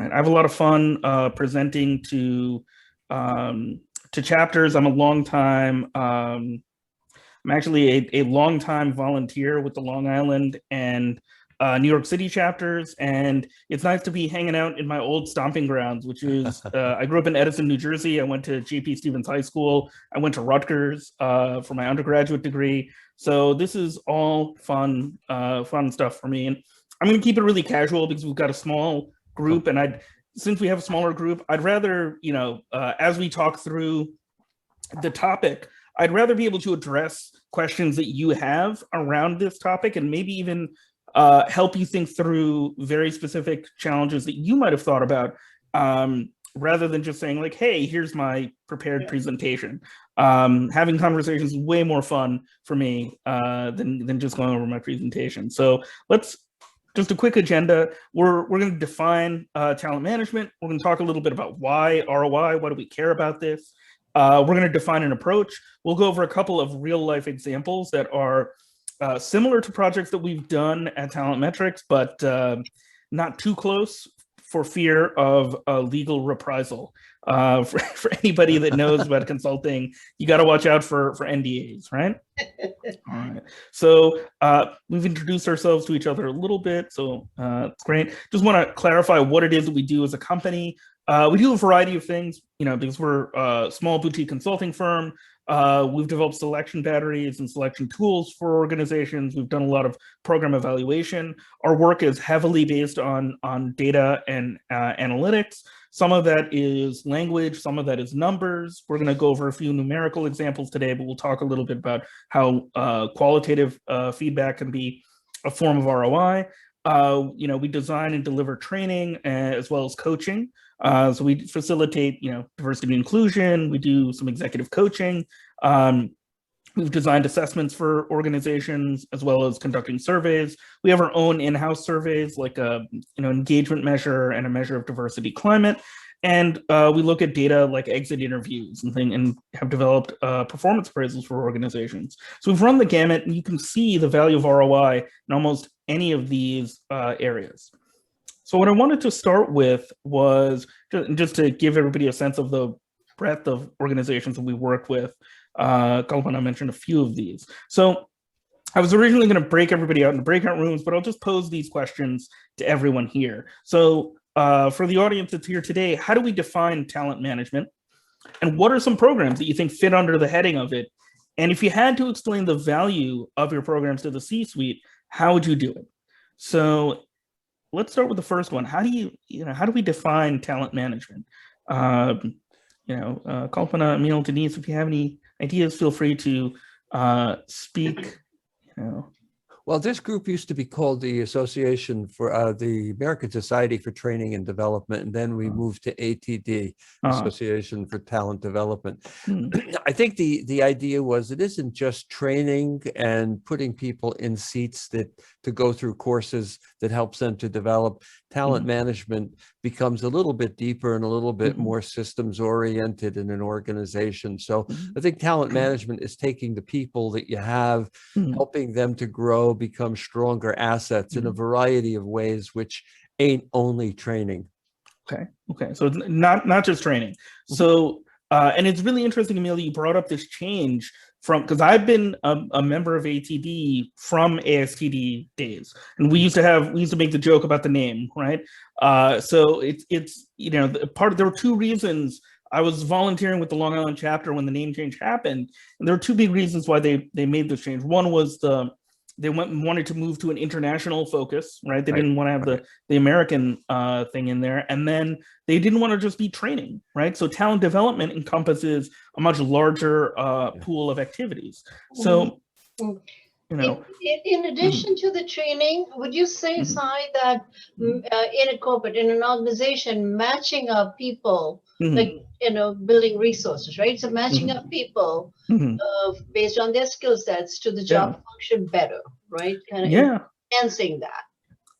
Right. I have a lot of fun presenting to chapters. I'm a long time. I'm actually a long time volunteer with the Long Island and New York City chapters, and it's nice to be hanging out in my old stomping grounds, which is I grew up in Edison, New Jersey. I went to J.P. Stevens High School. I went to Rutgers for my undergraduate degree. So this is all fun stuff for me, and I'm going to keep it really casual because we've got a small group, and since we have a smaller group, I'd rather, as we talk through the topic, I'd rather be able to address questions that you have around this topic and maybe even help you think through very specific challenges that you might have thought about, rather than just saying like, hey, here's my prepared presentation. Having conversations is way more fun for me than just going over my presentation. So just a quick agenda. We're going to define talent management. We're going to talk a little bit about why ROI, why do we care about this? We're going to define an approach. We'll go over a couple of real life examples that are similar to projects that we've done at Talent Metrics, but not too close for fear of legal reprisal. For anybody that knows about consulting, you got to watch out for NDAs, right? All right. So we've introduced ourselves to each other a little bit, so it's great. Just want to clarify what it is that we do as a company. We do a variety of things, because we're a small boutique consulting firm. We've developed selection batteries and selection tools for organizations. We've done a lot of program evaluation. Our work is heavily based on data and analytics. Some of that is language, some of that is numbers. We're going to go over a few numerical examples today, but we'll talk a little bit about how qualitative feedback can be a form of ROI. We design and deliver training as well as coaching. So we facilitate, diversity and inclusion. We do some executive coaching. We've designed assessments for organizations as well as conducting surveys. We have our own in-house surveys, like a engagement measure and a measure of diversity climate. And we look at data like exit interviews and have developed performance appraisals for organizations. So we've run the gamut, and you can see the value of ROI in almost any of these areas. So what I wanted to start with was just to give everybody a sense of the breadth of organizations that we work with. Kalpana mentioned a few of these. So I was originally going to break everybody out into breakout rooms, but I'll just pose these questions to everyone here. So for the audience that's here today, how do we define talent management? And what are some programs that you think fit under the heading of it? And if you had to explain the value of your programs to the C-suite, how would you do it? So let's start with the first one. How do we define talent management? Kalpana, Emil, Denise, if you have any ideas, feel free to speak. Well, this group used to be called the Association for the American Society for Training and Development, and then we moved to ATD, Association for Talent Development. I think the idea was it isn't just training and putting people in seats to go through courses that helps them to develop. Talent management becomes a little bit deeper and a little bit more systems oriented in an organization. So I think talent management is taking the people that you have, helping them to grow, become stronger assets in a variety of ways, which ain't only training. Okay. So it's not just training. So and it's really interesting, Emil, that you brought up this change because I've been a member of ATD from ASTD days, and we used to make the joke about the name, right? So it's there were two reasons. I was volunteering with the Long Island chapter when the name change happened, and there were two big reasons why they made this change. One was they wanted to move to an international focus, right? They didn't want to have the American thing in there. And then they didn't want to just be training, right? So talent development encompasses a much larger pool of activities. So, in addition to the training, would you say, Sai, that in an organization, matching up people, building resources, right? So matching up people based on their skill sets to the job function better, right? Kind of enhancing that.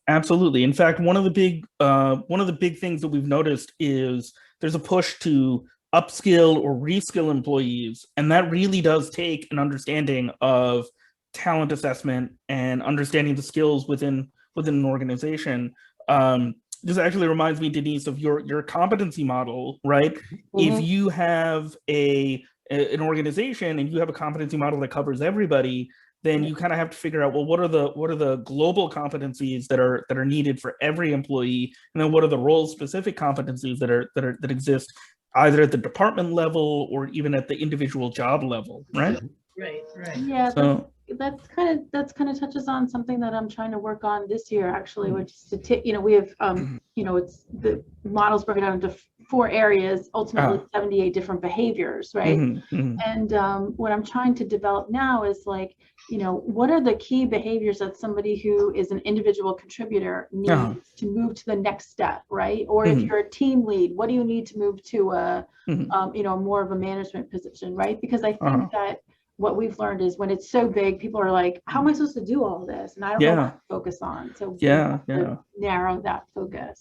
Absolutely. In fact, one of the big things that we've noticed is there's a push to upskill or reskill employees, and that really does take an understanding of talent assessment and understanding the skills within an organization. this actually reminds me, Denise, of your competency model, right? If you have an organization and you have a competency model that covers everybody, then you kind of have to figure out, well, what are the global competencies that are needed for every employee, and then what are the role specific competencies that exist either at the department level or even at the individual job level, right? Right. Yeah, So that's kind of touches on something that I'm trying to work on this year, actually, which is to take, we have, it's the models broken down into 4 areas, ultimately 78 different behaviors, right? And what I'm trying to develop now is like, what are the key behaviors that somebody who is an individual contributor needs to move to the next step, right? Or if you're a team lead, what do you need to move to a, more of a management position, right? Because I think that what we've learned is when it's so big, people are like, how am I supposed to do all this? And I don't know what to focus on. So narrow that focus.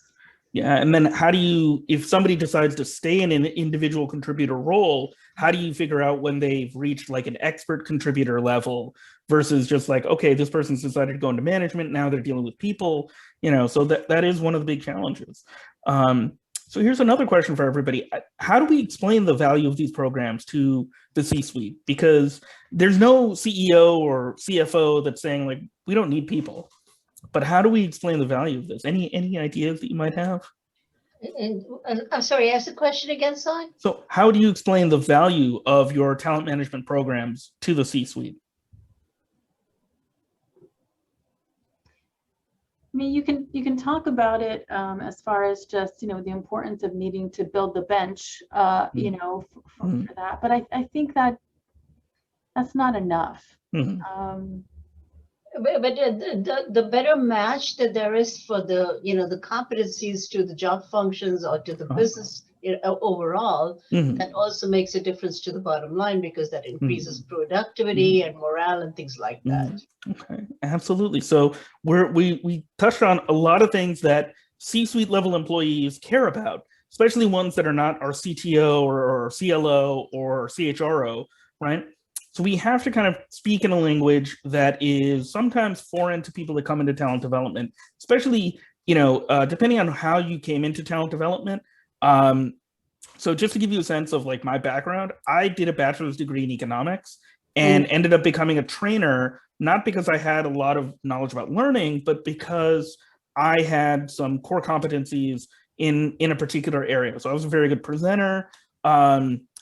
Yeah, and then how do you, if somebody decides to stay in an individual contributor role, how do you figure out when they've reached like an expert contributor level versus just like, okay, this person's decided to go into management, now they're dealing with people, so that is one of the big challenges. So here's another question for everybody. How do we explain the value of these programs to the C-suite? Because there's no CEO or CFO that's saying like, we don't need people. But how do we explain the value of this? Any ideas that you might have? And I'm sorry, ask the question again, Si. So how do you explain the value of your talent management programs to the C-suite? I mean, you can talk about it as far as just, the importance of needing to build the bench, for that. But I think that that's not enough. But the better match that there is for the, the competencies to the job functions or to the business overall, that also makes a difference to the bottom line because that increases productivity and morale and things like that. Okay, absolutely. So we touched on a lot of things that C-suite level employees care about, especially ones that are not our CTO or CLO or CHRO, right? So we have to kind of speak in a language that is sometimes foreign to people that come into talent development, especially, depending on how you came into talent development. So just to give you a sense of like my background, I did a bachelor's degree in economics and ended up becoming a trainer, not because I had a lot of knowledge about learning, but because I had some core competencies in a particular area. So I was a very good presenter.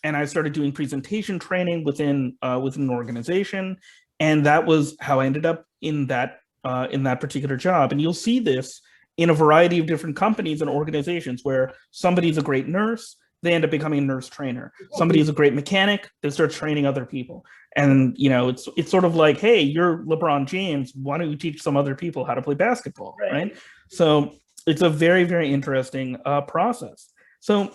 And I started doing presentation training within an organization, and that was how I ended up in that particular job. And you'll see this in a variety of different companies and organizations where somebody's a great nurse, they end up becoming a nurse trainer. Somebody is a great mechanic, they start training other people. And it's sort of like, hey, you're LeBron James, why don't you teach some other people how to play basketball, right? So it's a very, very interesting process. So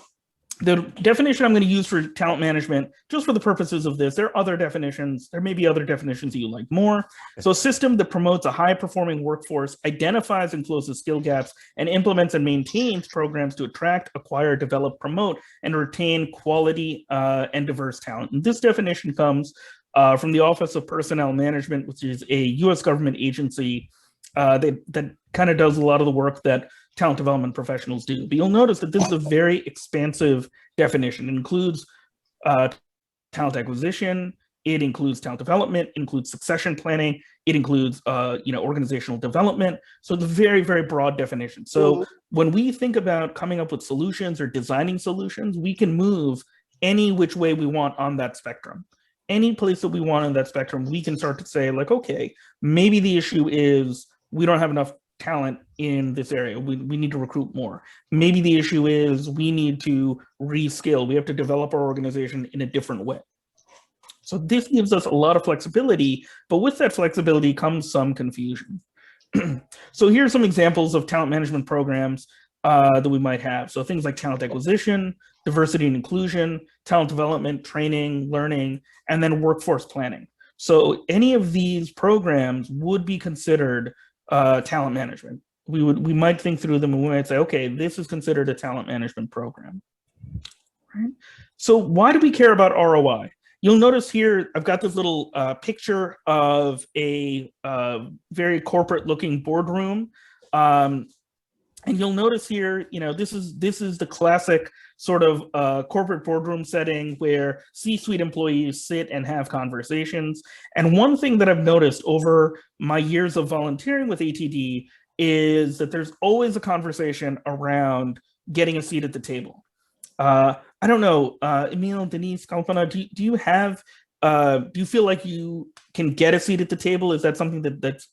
the definition I'm going to use for talent management, just for the purposes of this, there are other definitions. There may be other definitions that you like more. So a system that promotes a high-performing workforce, identifies and closes skill gaps, and implements and maintains programs to attract, acquire, develop, promote, and retain quality and diverse talent. And this definition comes from the Office of Personnel Management, which is a U.S. government agency that kind of does a lot of the work that talent development professionals do. But you'll notice that this is a very expansive definition. It includes talent acquisition, it includes talent development, it includes succession planning, it includes organizational development. So it's a very, very broad definition. So when we think about coming up with solutions or designing solutions, we can move any which way we want on that spectrum. Any place that we want on that spectrum, we can start to say like, okay, maybe the issue is we don't have enough talent in this area. We need to recruit more. Maybe the issue is we need to reskill. We have to develop our organization in a different way. So this gives us a lot of flexibility, but with that flexibility comes some confusion. So here's some examples of talent management programs that we might have. So things like talent acquisition, diversity and inclusion, talent development, training, learning, and then workforce planning. So any of these programs would be considered talent management. We might think through them and we might say, okay, this is considered a talent management program. Right? So why do we care about ROI? You'll notice here, I've got this little picture of a very corporate looking boardroom. And you'll notice here, this is the classic sort of corporate boardroom setting where C-suite employees sit and have conversations. And one thing that I've noticed over my years of volunteering with ATD is that there's always a conversation around getting a seat at the table. I don't know, Emil, Denise, Kalpana, do you have, do you feel like you can get a seat at the table? Is that something that's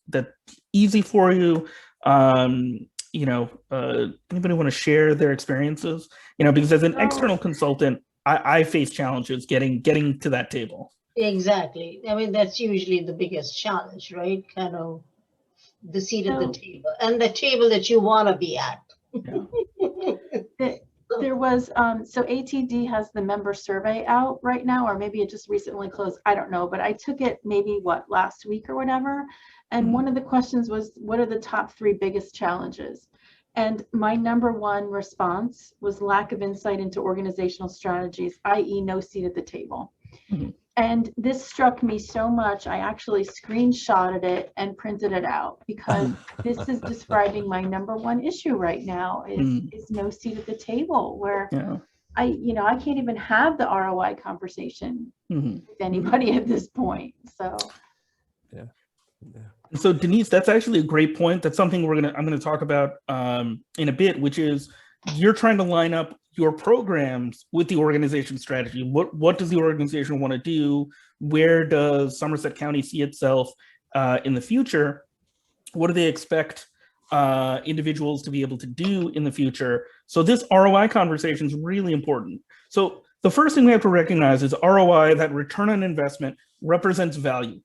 easy for you? Anybody want to share their experiences? Because as an external consultant, I face challenges getting to that table. Exactly. I mean, that's usually the biggest challenge, right? Kind of the seat at the table and the table that you want to be at. Yeah. There was, so ATD has the member survey out right now, or maybe it just recently closed. I don't know, but I took it maybe last week or whatever. And one of the questions was, what are the top 3 biggest challenges? And my number 1 response was lack of insight into organizational strategies, i.e. no seat at the table. Mm-hmm. And this struck me so much, I actually screenshotted it and printed it out, because this is describing my number 1 issue right now is no seat at the table, where I can't even have the ROI conversation with anybody at this point. So yeah. So Denise, that's actually a great point. That's something I'm gonna talk about in a bit, which is you're trying to line up your programs with the organization strategy. What does the organization want to do? Where does Somerset County see itself in the future? What do they expect individuals to be able to do in the future? So this ROI conversation is really important. So the first thing we have to recognize is ROI, that return on investment, represents value.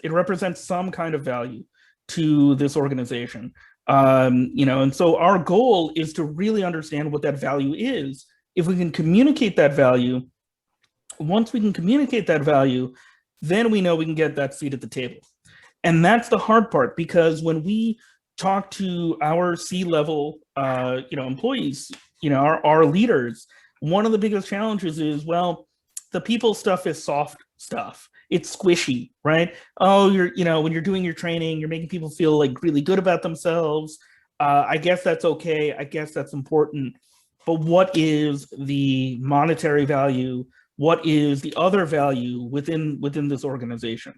It represents some kind of value to this organization. And so our goal is to really understand what that value is. If we can communicate that value, once we can communicate that value, then we know we can get that seat at the table. And that's the hard part, because when we talk to our C-level, employees, our leaders, one of the biggest challenges is, well, the people stuff is soft stuff. It's squishy, right? Oh, when you're doing your training, you're making people feel like really good about themselves. I guess that's okay. I guess that's important. But what is the monetary value? What is the other value within this organization?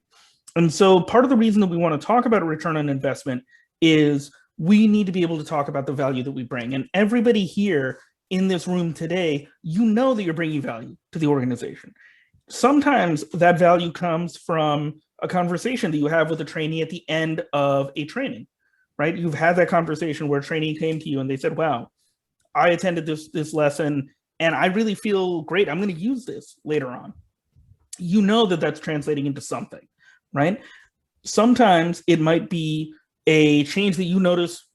And so part of the reason that we want to talk about a return on investment is we need to be able to talk about the value that we bring. And everybody here in this room today, that you're bringing value to the organization. Sometimes that value comes from a conversation that you have with a trainee at the end of a training, right? You've had that conversation where a trainee came to you and they said, wow, I attended this lesson and I really feel great. I'm going to use this later on. That's translating into something, right? Sometimes it might be a change that you notice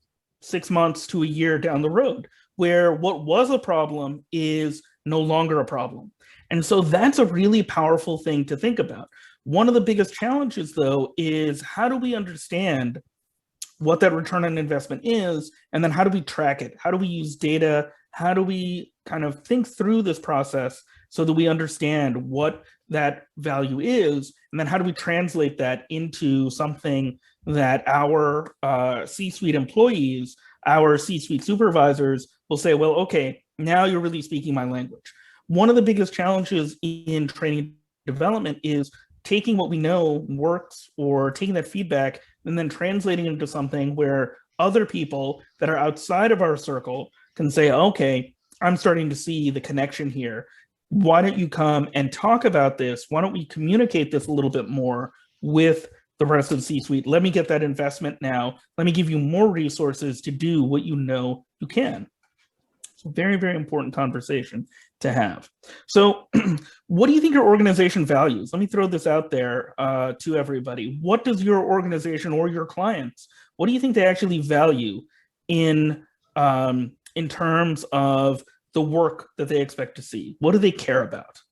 6 months to a year down the road, where what was a problem is no longer a problem. And so that's a really powerful thing to think about. One of the biggest challenges, though, is how do we understand what that return on investment is, and then how do we track it? How do we use data? How do we kind of think through this process so that we understand what that value is, and then how do we translate that into something that our C-suite employees, our C-suite supervisors will say, well, okay, now you're really speaking my language. One of the biggest challenges in training development is taking what we know works, or taking that feedback and then translating it into something where other people that are outside of our circle can say, okay, I'm starting to see the connection here. Why don't you come and talk about this? Why don't we communicate this a little bit more with the rest of the C-suite? Let me get that investment now. Let me give you more resources to do what you know you can. So very, very important conversation to have. So what do you think your organization values? Let me throw this out there to everybody. What does your organization or your clients, what do you think they actually value in terms of the work that they expect to see? What do they care about?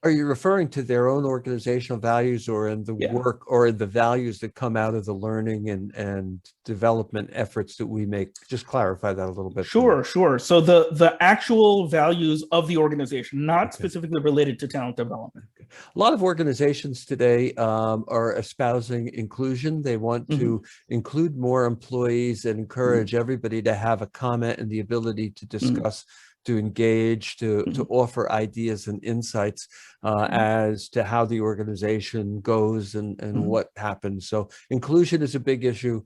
Are you referring to their own organizational values, or in the work, or the values that come out of the learning and development efforts that we make? Just clarify that a little bit. Sure. So the actual values of the organization, not specifically related to talent development. A lot of organizations today are espousing inclusion. They want to include more employees and encourage everybody to have a comment and the ability to discuss, to engage, to offer ideas and insights as to how the organization goes and what happens. So inclusion is a big issue.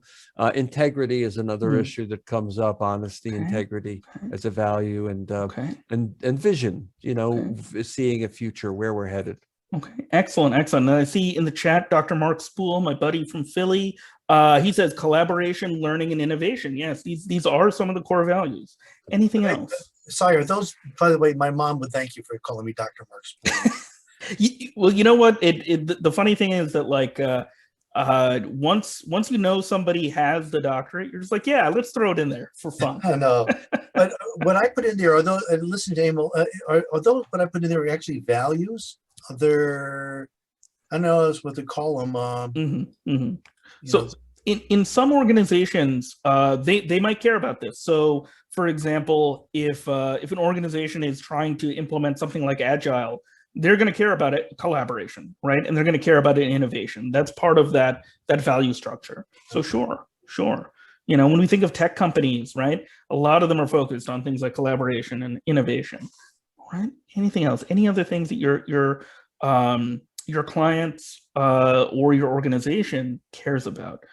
Integrity is another issue that comes up. Honesty, integrity as a value, and vision. You know, seeing a future where we're headed. Okay, excellent, excellent. And I see in the chat, Dr. Mark Spool, my buddy from Philly, he says collaboration, learning, and innovation. Yes, these are some of the core values. Anything else? Sorry, those, by the way, my mom would thank you for calling me Dr. Mark Spool. Well, you know what? The funny thing is that, like, once you know somebody has the doctorate, you're just like, yeah, let's throw it in there for fun. I know. But what I put in there, although, and listen to Emil, although what I put in there are actually values, they're, I don't know what to call them. So in some organizations, they might care about this. So, for example, if an organization is trying to implement something like Agile, they're going to care about it, collaboration, right? And they're going to care about it, innovation. That's part of that value structure. So sure. You know, when we think of tech companies, right, a lot of them are focused on things like collaboration and innovation, right? Anything else? Any other things that your clients or your organization cares about?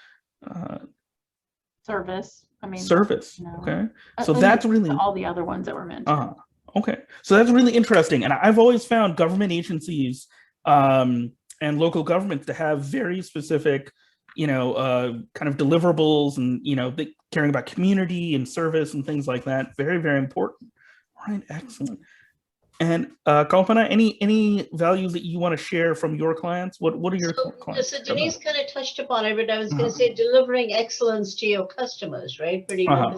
Service. I mean, service. Okay. So that's really all the other ones that were mentioned. Okay. So that's really interesting. And I've always found government agencies and local governments to have very specific, you know, kind of deliverables and, you know, caring about community and service and things like that. Very, very important. All right. Excellent. And Kalpana, any values that you want to share from your clients? What are your clients? So Denise kind of touched upon it, but I was going to say delivering excellence to your customers, right? Pretty much.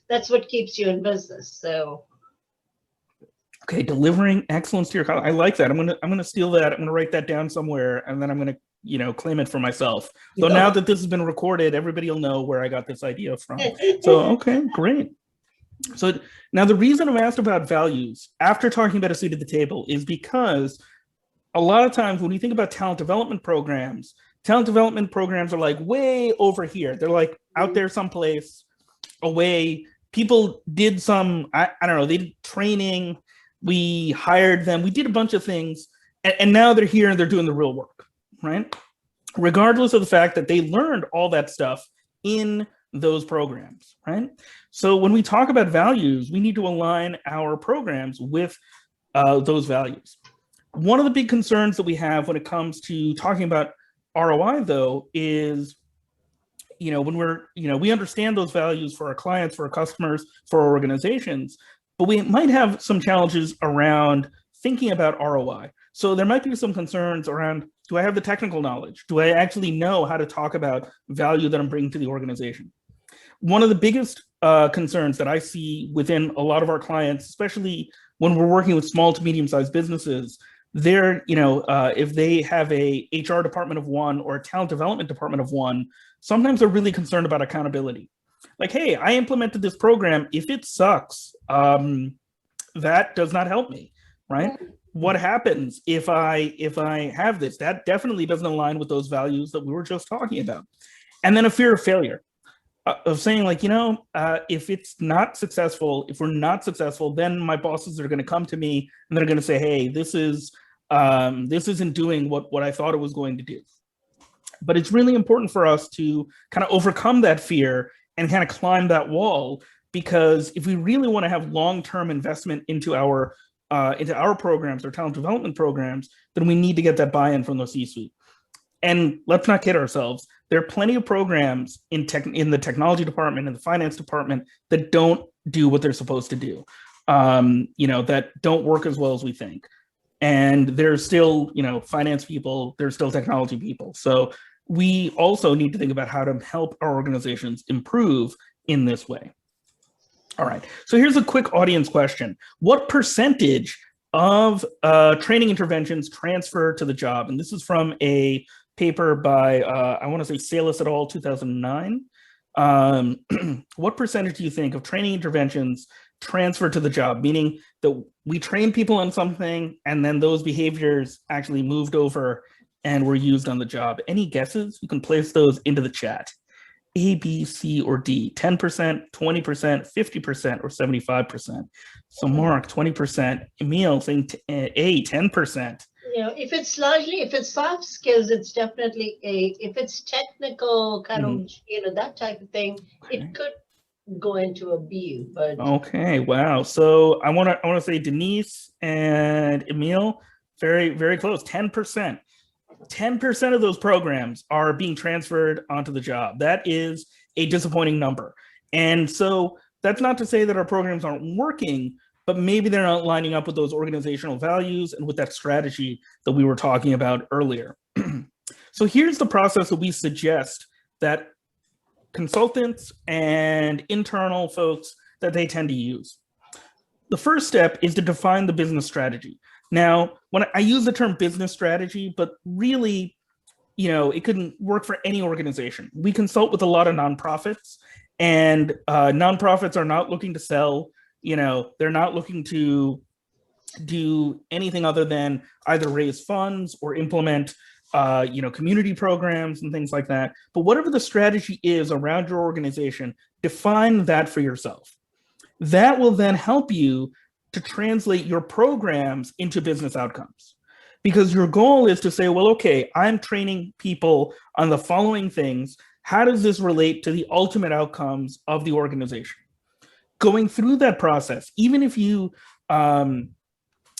That's what keeps you in business. So. Okay, delivering excellence to your customers. I like that. I'm gonna steal that. I'm gonna write that down somewhere, and then I'm gonna, you know, claim it for myself. So now that this has been recorded, everybody will know where I got this idea from. So okay, great. So now the reason I've asked about values after talking about a seat at the table is because a lot of times when you think about talent development programs are like way over here. They're like out there someplace away. People did some, I don't know, they did training, we hired them, we did a bunch of things, and now they're here and they're doing the real work, right? Regardless of the fact that they learned all that stuff in those programs, right? So when we talk about values, we need to align our programs with those values. One of the big concerns that we have when it comes to talking about ROI, though, is, you know, when we're, you know, we understand those values for our clients, for our customers, for our organizations, but we might have some challenges around thinking about ROI. So there might be some concerns around, do I have the technical knowledge? Do I actually know how to talk about value that I'm bringing to the organization? One of the biggest concerns that I see within a lot of our clients, especially when we're working with small to medium-sized businesses, they're, you know, if they have a HR department of one or a talent development department of one, sometimes they're really concerned about accountability. Like, hey, I implemented this program. If it sucks, that does not help me, right? What happens if I have this? That definitely doesn't align with those values that we were just talking about. And then a fear of failure, of saying, like, you know, if it's not successful, if we're not successful, then my bosses are going to come to me and they're going to say, hey, this isn't doing what I thought it was going to do. But it's really important for us to kind of overcome that fear and kind of climb that wall, because if we really want to have long-term investment into our programs, our talent development programs, then we need to get that buy-in from the C-suite. And let's not kid ourselves. There are plenty of programs in the technology department and the finance department that don't do what they're supposed to do, you know, that don't work as well as we think. And there's still, you know, finance people, there's still technology people. So we also need to think about how to help our organizations improve in this way. All right, so here's a quick audience question. What percentage of training interventions transfer to the job? And this is from a paper by, I want to say Salas et al. 2009. what percentage do you think of training interventions transfer to the job, meaning that we train people on something and then those behaviors actually moved over and were used on the job? Any guesses? You can place those into the chat. A, B, C, or D, 10%, 20%, 50%, or 75%. So Mark, 20%. Emil saying A, 10%. You know, if it's soft skills, it's definitely A. If it's technical kind of, you know, that type of thing, it could go into a B. But okay, wow. So I want to say Denise and Emil, very, very close. 10%. 10% of those programs are being transferred onto the job. That is a disappointing number. And so that's not to say that our programs aren't working, but maybe they're not lining up with those organizational values and with that strategy that we were talking about earlier. So here's the process that we suggest that consultants and internal folks that they tend to use. The first step is to define the business strategy. Now, when I use the term business strategy, but really, you know, it couldn't work for any organization. We consult with a lot of nonprofits, and nonprofits are not looking to sell, you know, they're not looking to do anything other than either raise funds or implement, you know, community programs and things like that. But whatever the strategy is around your organization, define that for yourself. That will then help you to translate your programs into business outcomes. Because your goal is to say, well, okay, I'm training people on the following things. How does this relate to the ultimate outcomes of the organization? Going through that process, even if you find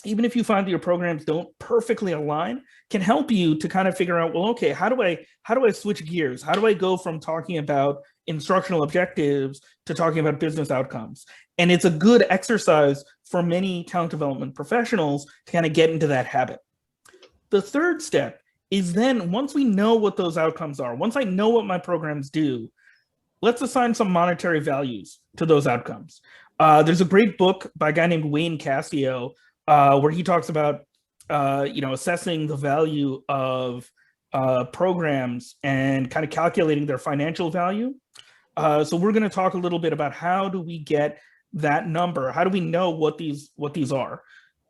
that your programs don't perfectly align, can help you to kind of figure out, well, okay, how do I switch gears? How do I go from talking about instructional objectives to talking about business outcomes? And it's a good exercise for many talent development professionals to kind of get into that habit. The third step is then, once we know what those outcomes are, once I know what my programs do, let's assign some monetary values to those outcomes. There's a great book by a guy named Wayne Cassio where he talks about you know, assessing the value of programs and kind of calculating their financial value. So we're going to talk a little bit about how do we get that number? How do we know what these are?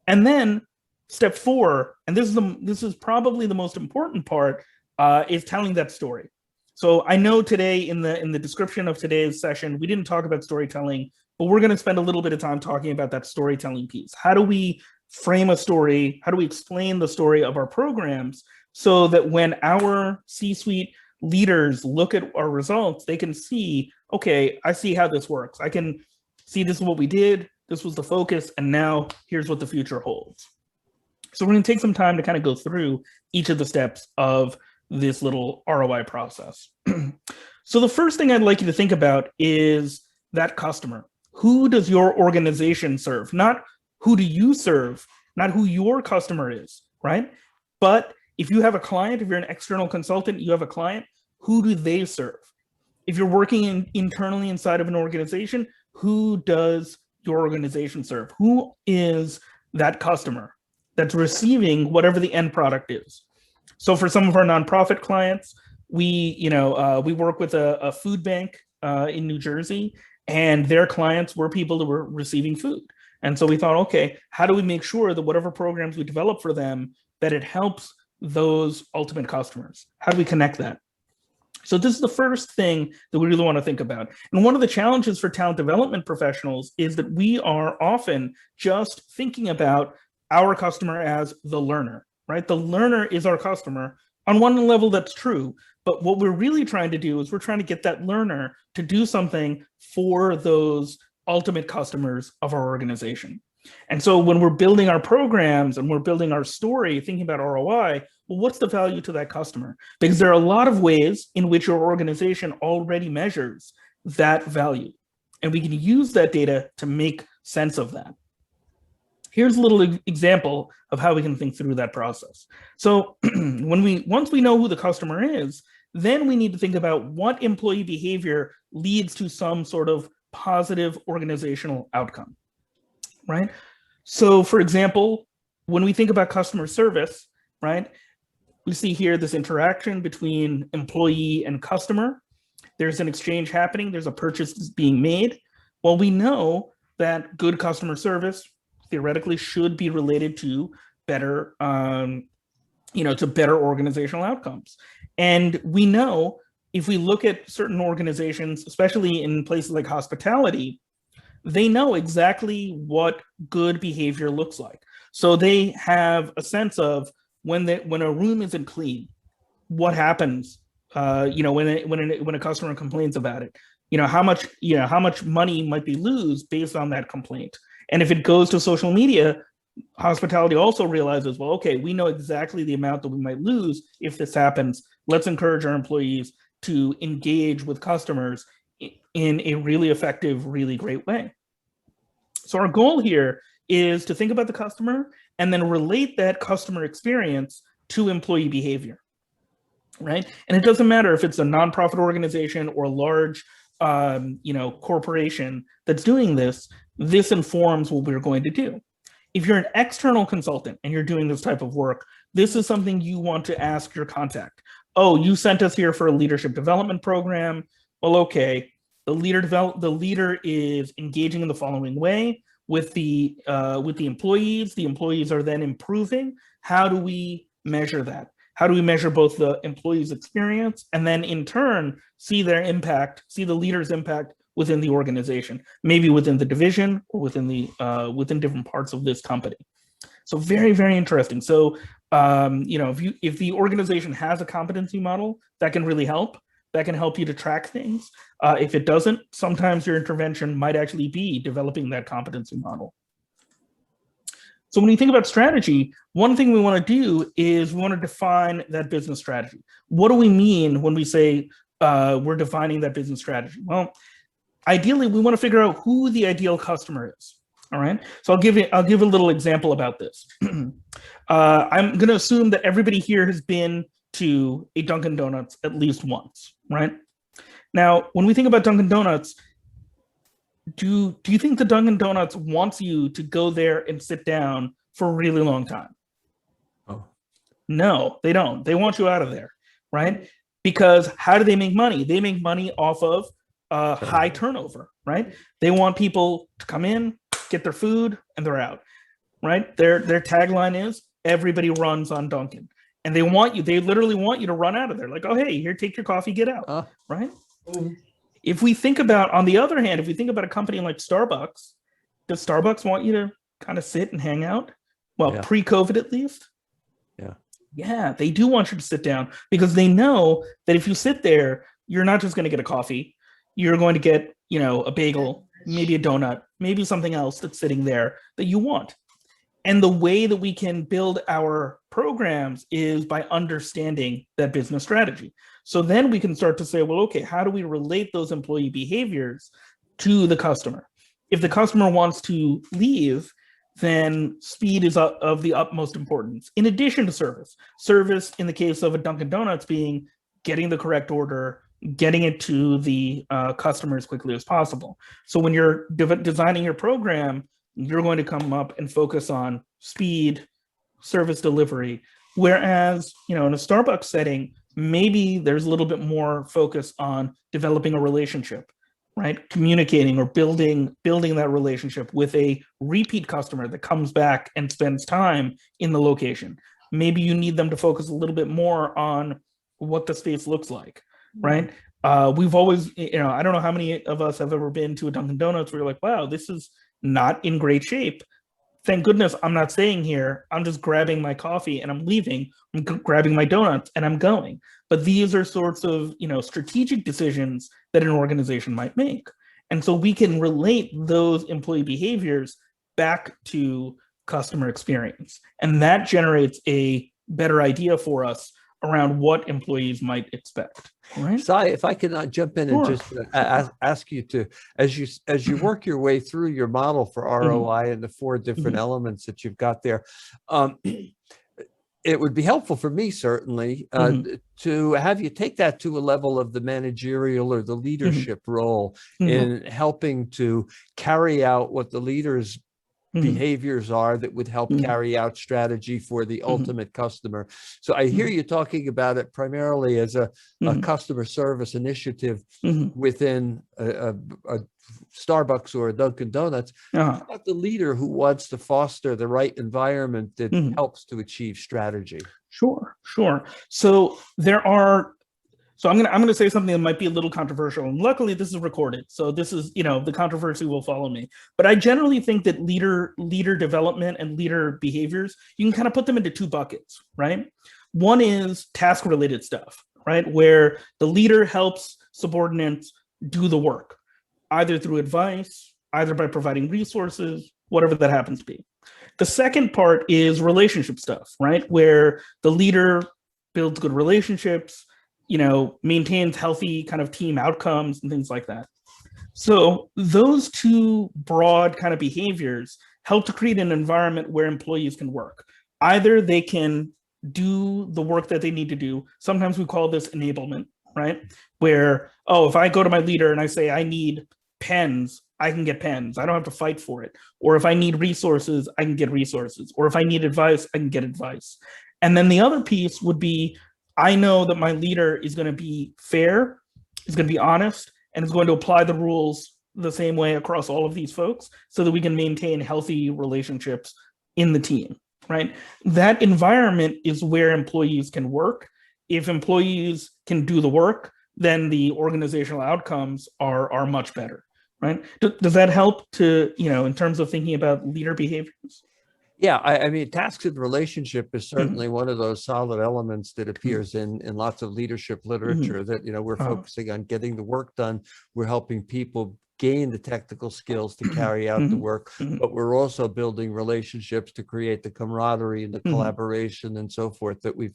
And then step 4, and this is probably the most important part, is telling that story. So I know today in the description of today's session, we didn't talk about storytelling, but we're going to spend a little bit of time talking about that storytelling piece. How do we frame a story? How do we explain the story of our programs so that when our C-suite leaders look at our results, they can see, okay, I see how this works. I can see this is what we did, this was the focus, and now here's what the future holds. So we're going to take some time to kind of go through each of the steps of this little ROI process. So the first thing I'd like you to think about is that customer. Who does your organization serve? Not who do you serve, not who your customer is, right? But if you have a client, if you're an external consultant, you have a client, who do they serve? If you're working internally inside of an organization, who does your organization serve? Who is that customer that's receiving whatever the end product is? So for some of our nonprofit clients, we work with a food bank in New Jersey, and their clients were people that were receiving food. And so we thought, okay, how do we make sure that whatever programs we develop for them, that it helps those ultimate customers? How do we connect that? So this is the first thing that we really want to think about. And one of the challenges for talent development professionals is that we are often just thinking about our customer as the learner, right? The learner is our customer. On one level, that's true. But what we're really trying to do is we're trying to get that learner to do something for those ultimate customers of our organization. And so when we're building our programs and we're building our story, thinking about ROI, well, what's the value to that customer? Because there are a lot of ways in which your organization already measures that value. And we can use that data to make sense of that. Here's a little example of how we can think through that process. So once we know who the customer is, then we need to think about what employee behavior leads to some sort of positive organizational outcome, right? So for example, when we think about customer service, right, we see here this interaction between employee and customer. there's an exchange happening, there's a purchase that's being made. Well, we know that good customer service theoretically should be related to better, to better organizational outcomes. And we know if we look at certain organizations, especially in places like hospitality, they know exactly what good behavior looks like. So they have a sense of when a room isn't clean, what happens, when a customer complains about it, how much money might they lose based on that complaint. And if it goes to social media, hospitality also realizes, well, okay, we know exactly the amount that we might lose if this happens. Let's encourage our employees to engage with customers in a really effective, really great way. So our goal here is to think about the customer and then relate that customer experience to employee behavior, right? And it doesn't matter if it's a nonprofit organization or a large, corporation that's doing this. This informs what we're going to do. If you're an external consultant and you're doing this type of work, this is something you want to ask your contact. Oh, you sent us here for a leadership development program. Well, okay, the leader is engaging in the following way with the employees. The employees are then improving. How do we measure that? How do we measure both the employees' experience and then in turn see their impact, see the leader's impact within the organization, maybe within the division or within different parts of this company. So very, very interesting. So if the organization has a competency model, that can really help. That can help you to track things. If it doesn't, sometimes your intervention might actually be developing that competency model. So when you think about strategy, one thing we want to do is we want to define that business strategy. What do we mean when we say we're defining that business strategy? Well, ideally, we want to figure out who the ideal customer is. All right. So I'll give a little example about this. I'm going to assume that everybody here has been to a Dunkin' Donuts at least once, right? Now, when we think about Dunkin' Donuts, do you think the Dunkin' Donuts wants you to go there and sit down for a really long time? Oh. No, they don't. They want you out of there, right? Because how do they make money? They make money off of high turnover, right? They want people to come in, get their food, and they're out, right? Their tagline is everybody runs on Dunkin'. And they literally want you to run out of there. Like, oh, hey, here, take your coffee, get out, right? If we think about, on the other hand, if we think about a company like Starbucks, does Starbucks want you to kind of sit and hang out? Well, yeah. Pre-COVID at least. Yeah, they do want you to sit down because they know that if you sit there, you're not just going to get a coffee. You're going to get, a bagel, maybe a donut, maybe something else that's sitting there that you want. And the way that we can build our programs is by understanding that business strategy. So then we can start to say, well, okay, how do we relate those employee behaviors to the customer? If the customer wants to leave, then speed is of the utmost importance. In addition to service. Service, in the case of a Dunkin' Donuts, being getting the correct order, getting it to the customer as quickly as possible. So when you're designing your program, you're going to come up and focus on speed, service delivery. Whereas, in a Starbucks setting, maybe there's a little bit more focus on developing a relationship, right? Communicating or building that relationship with a repeat customer that comes back and spends time in the location. Maybe you need them to focus a little bit more on what the space looks like, right? We've always, I don't know how many of us have ever been to a Dunkin' Donuts where you're like, wow, this is not in great shape. Thank goodness I'm not staying here. I'm just grabbing my coffee and I'm leaving. I'm grabbing my donuts and I'm going. But these are sorts of, strategic decisions that an organization might make. And so we can relate those employee behaviors back to customer experience. And that generates a better idea for us around what employees might expect. Right. Sai, if I could jump in and just ask you to, as you work your way through your model for ROI and the 4 different elements that you've got there, it would be helpful for me certainly to have you take that to a level of the managerial or the leadership role in helping to carry out what the leaders behaviors are that would help carry out strategy for the ultimate customer. So I hear you talking about it primarily as a customer service initiative within a Starbucks or a Dunkin' Donuts. How about the leader who wants to foster the right environment that helps to achieve strategy? Sure. So I'm gonna say something that might be a little controversial, and luckily this is recorded, so this is, the controversy will follow me. But I generally think that leader development and leader behaviors, you can kind of put them into two buckets, right? One is task related stuff, right, where the leader helps subordinates do the work, either through advice, either by providing resources, whatever that happens to be. The second part is relationship stuff, right, where the leader builds good relationships, maintains healthy kind of team outcomes and things like that. So those two broad kind of behaviors help to create an environment where employees can work. Either they can do the work that they need to do. Sometimes we call this enablement, right? Where, if I go to my leader and I say, I need pens, I can get pens. I don't have to fight for it. Or if I need resources, I can get resources. Or if I need advice, I can get advice. And then the other piece would be, I know that my leader is going to be fair, is going to be honest, and is going to apply the rules the same way across all of these folks so that we can maintain healthy relationships in the team, right? That environment is where employees can work. If employees can do the work, then the organizational outcomes are much better, right? Does that help to, in terms of thinking about leader behaviors? Yeah, I mean, tasks and relationship is certainly one of those solid elements that appears in lots of leadership literature that, we're focusing on getting the work done. We're helping people gain the technical skills to carry out the work, but we're also building relationships to create the camaraderie and the collaboration and so forth that we've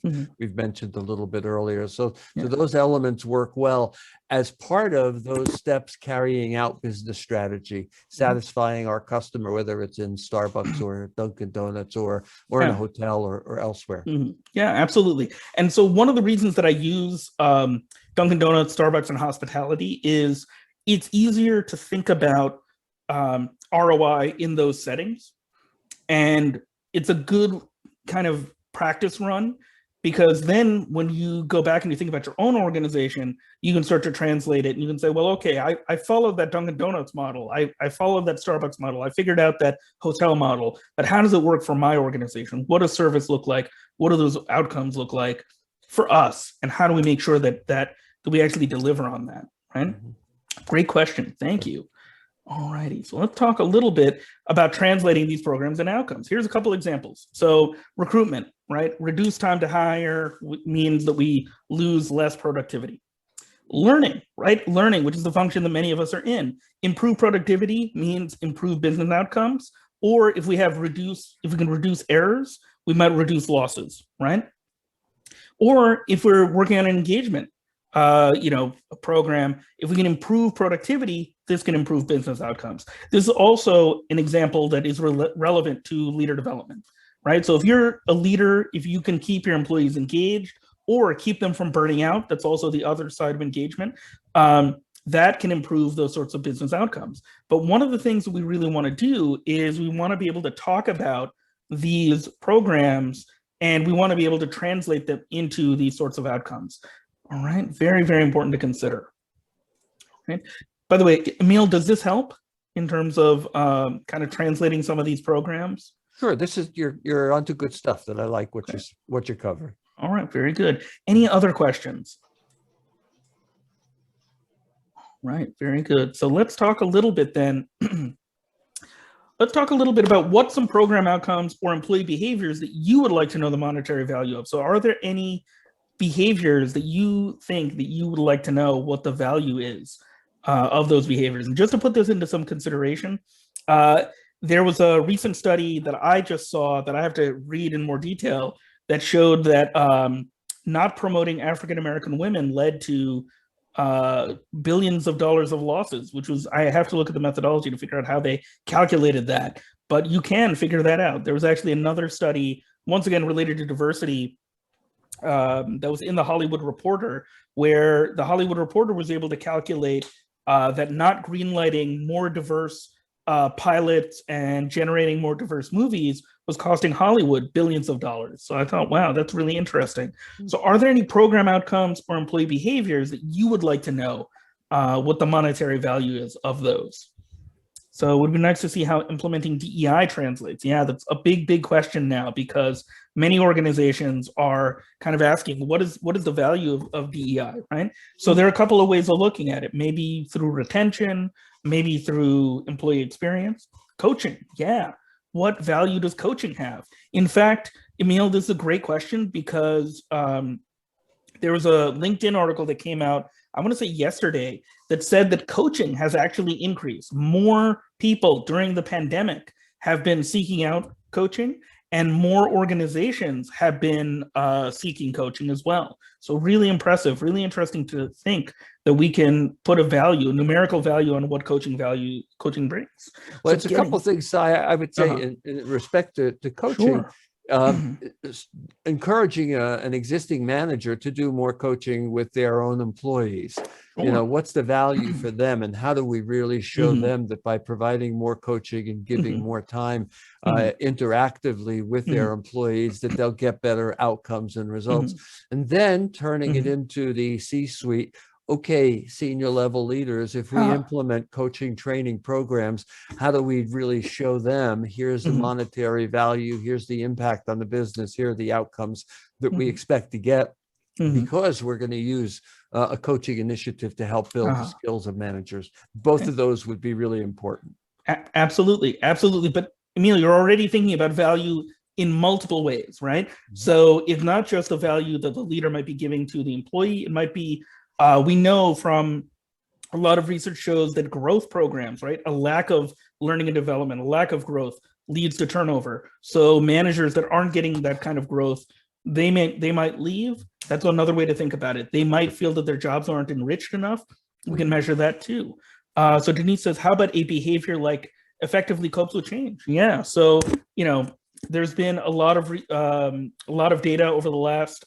mentioned a little bit earlier. So those elements work well as part of those steps carrying out business strategy, satisfying our customer, whether it's in Starbucks or Dunkin' Donuts or in a hotel or elsewhere. Yeah, absolutely. And so one of the reasons that I use Dunkin' Donuts, Starbucks, and hospitality is it's easier to think about ROI in those settings. And it's a good kind of practice run, because then when you go back and you think about your own organization, you can start to translate it and you can say, well, okay, I followed that Dunkin' Donuts model. I followed that Starbucks model. I figured out that hotel model, but how does it work for my organization? What does service look like? What do those outcomes look like for us? And how do we make sure that we actually deliver on that, right? Great question. Thank you. All righty. So let's talk a little bit about translating these programs and outcomes. Here's a couple examples. So recruitment, right? Reduced time to hire means that we lose less productivity. Learning, right? Learning, which is the function that many of us are in. Improve productivity means improve business outcomes. Or if we can reduce errors, we might reduce losses, right? Or if we're working on an engagement, a program, if we can improve productivity, this can improve business outcomes. This is also an example that is relevant to leader development, right? So if you're a leader, if you can keep your employees engaged or keep them from burning out, that's also the other side of engagement, that can improve those sorts of business outcomes. But one of the things that we really want to do is we want to be able to talk about these programs and we want to be able to translate them into these sorts of outcomes. All right, very, very important to consider. Right. By the way, Emil, does this help in terms of kind of translating some of these programs? Sure, this is you're onto good stuff that I like what you cover. All right, very good. Any other questions? Right, very good. So let's talk a little bit then. Let's talk a little bit about what some program outcomes or employee behaviors that you would like to know the monetary value of. So are there any behaviors that you think that you would like to know what the value is of those behaviors? And just to put this into some consideration, there was a recent study that I just saw that I have to read in more detail that showed that not promoting African-American women led to billions of dollars of losses, which was, I have to look at the methodology to figure out how they calculated that, but you can figure that out. There was actually another study, once again related to diversity, that was in the Hollywood Reporter, where the Hollywood Reporter was able to calculate that not greenlighting more diverse pilots and generating more diverse movies was costing Hollywood billions of dollars. So I thought, wow, that's really interesting. So are there any program outcomes or employee behaviors that you would like to know what the monetary value is of those? So it would be nice to see how implementing DEI translates. Yeah, that's a big question now, because many organizations are kind of asking, what is the value of DEI, right? So there are a couple of ways of looking at it, maybe through retention, maybe through employee experience. Coaching, yeah. What value does coaching have? In fact, Emil, this is a great question, because there was a LinkedIn article that came out, I want to say yesterday, that said that coaching has actually increased. More people during the pandemic have been seeking out coaching, and more organizations have been seeking coaching as well. So really impressive, really interesting to think that we can put a value, a numerical value, on what coaching brings. Well, So it's a couple of things, Si, I would say in respect to coaching. Sure. Encouraging an existing manager to do more coaching with their own employees. You know, what's the value for them, and how do we really show them that by providing more coaching and giving more time interactively with their employees, that they'll get better outcomes and results. And then turning it into the C-suite. Okay, senior level leaders, if we implement coaching training programs, how do we really show them, here's the monetary value, here's the impact on the business, here are the outcomes that we expect to get, because we're going to use a coaching initiative to help build the skills of managers. Both of those would be really important. Absolutely. But Emil, you're already thinking about value in multiple ways, right? So it's not just the value that the leader might be giving to the employee. It might be, we know from a lot of research shows that growth programs, right? A lack of learning and development, a lack of growth leads to turnover. So managers that aren't getting that kind of growth, they might leave. That's another way to think about it. They might feel that their jobs aren't enriched enough. We can measure that too. So Denise says, how about a behavior like effectively copes with change? Yeah. So, you know, there's been a lot of data over the last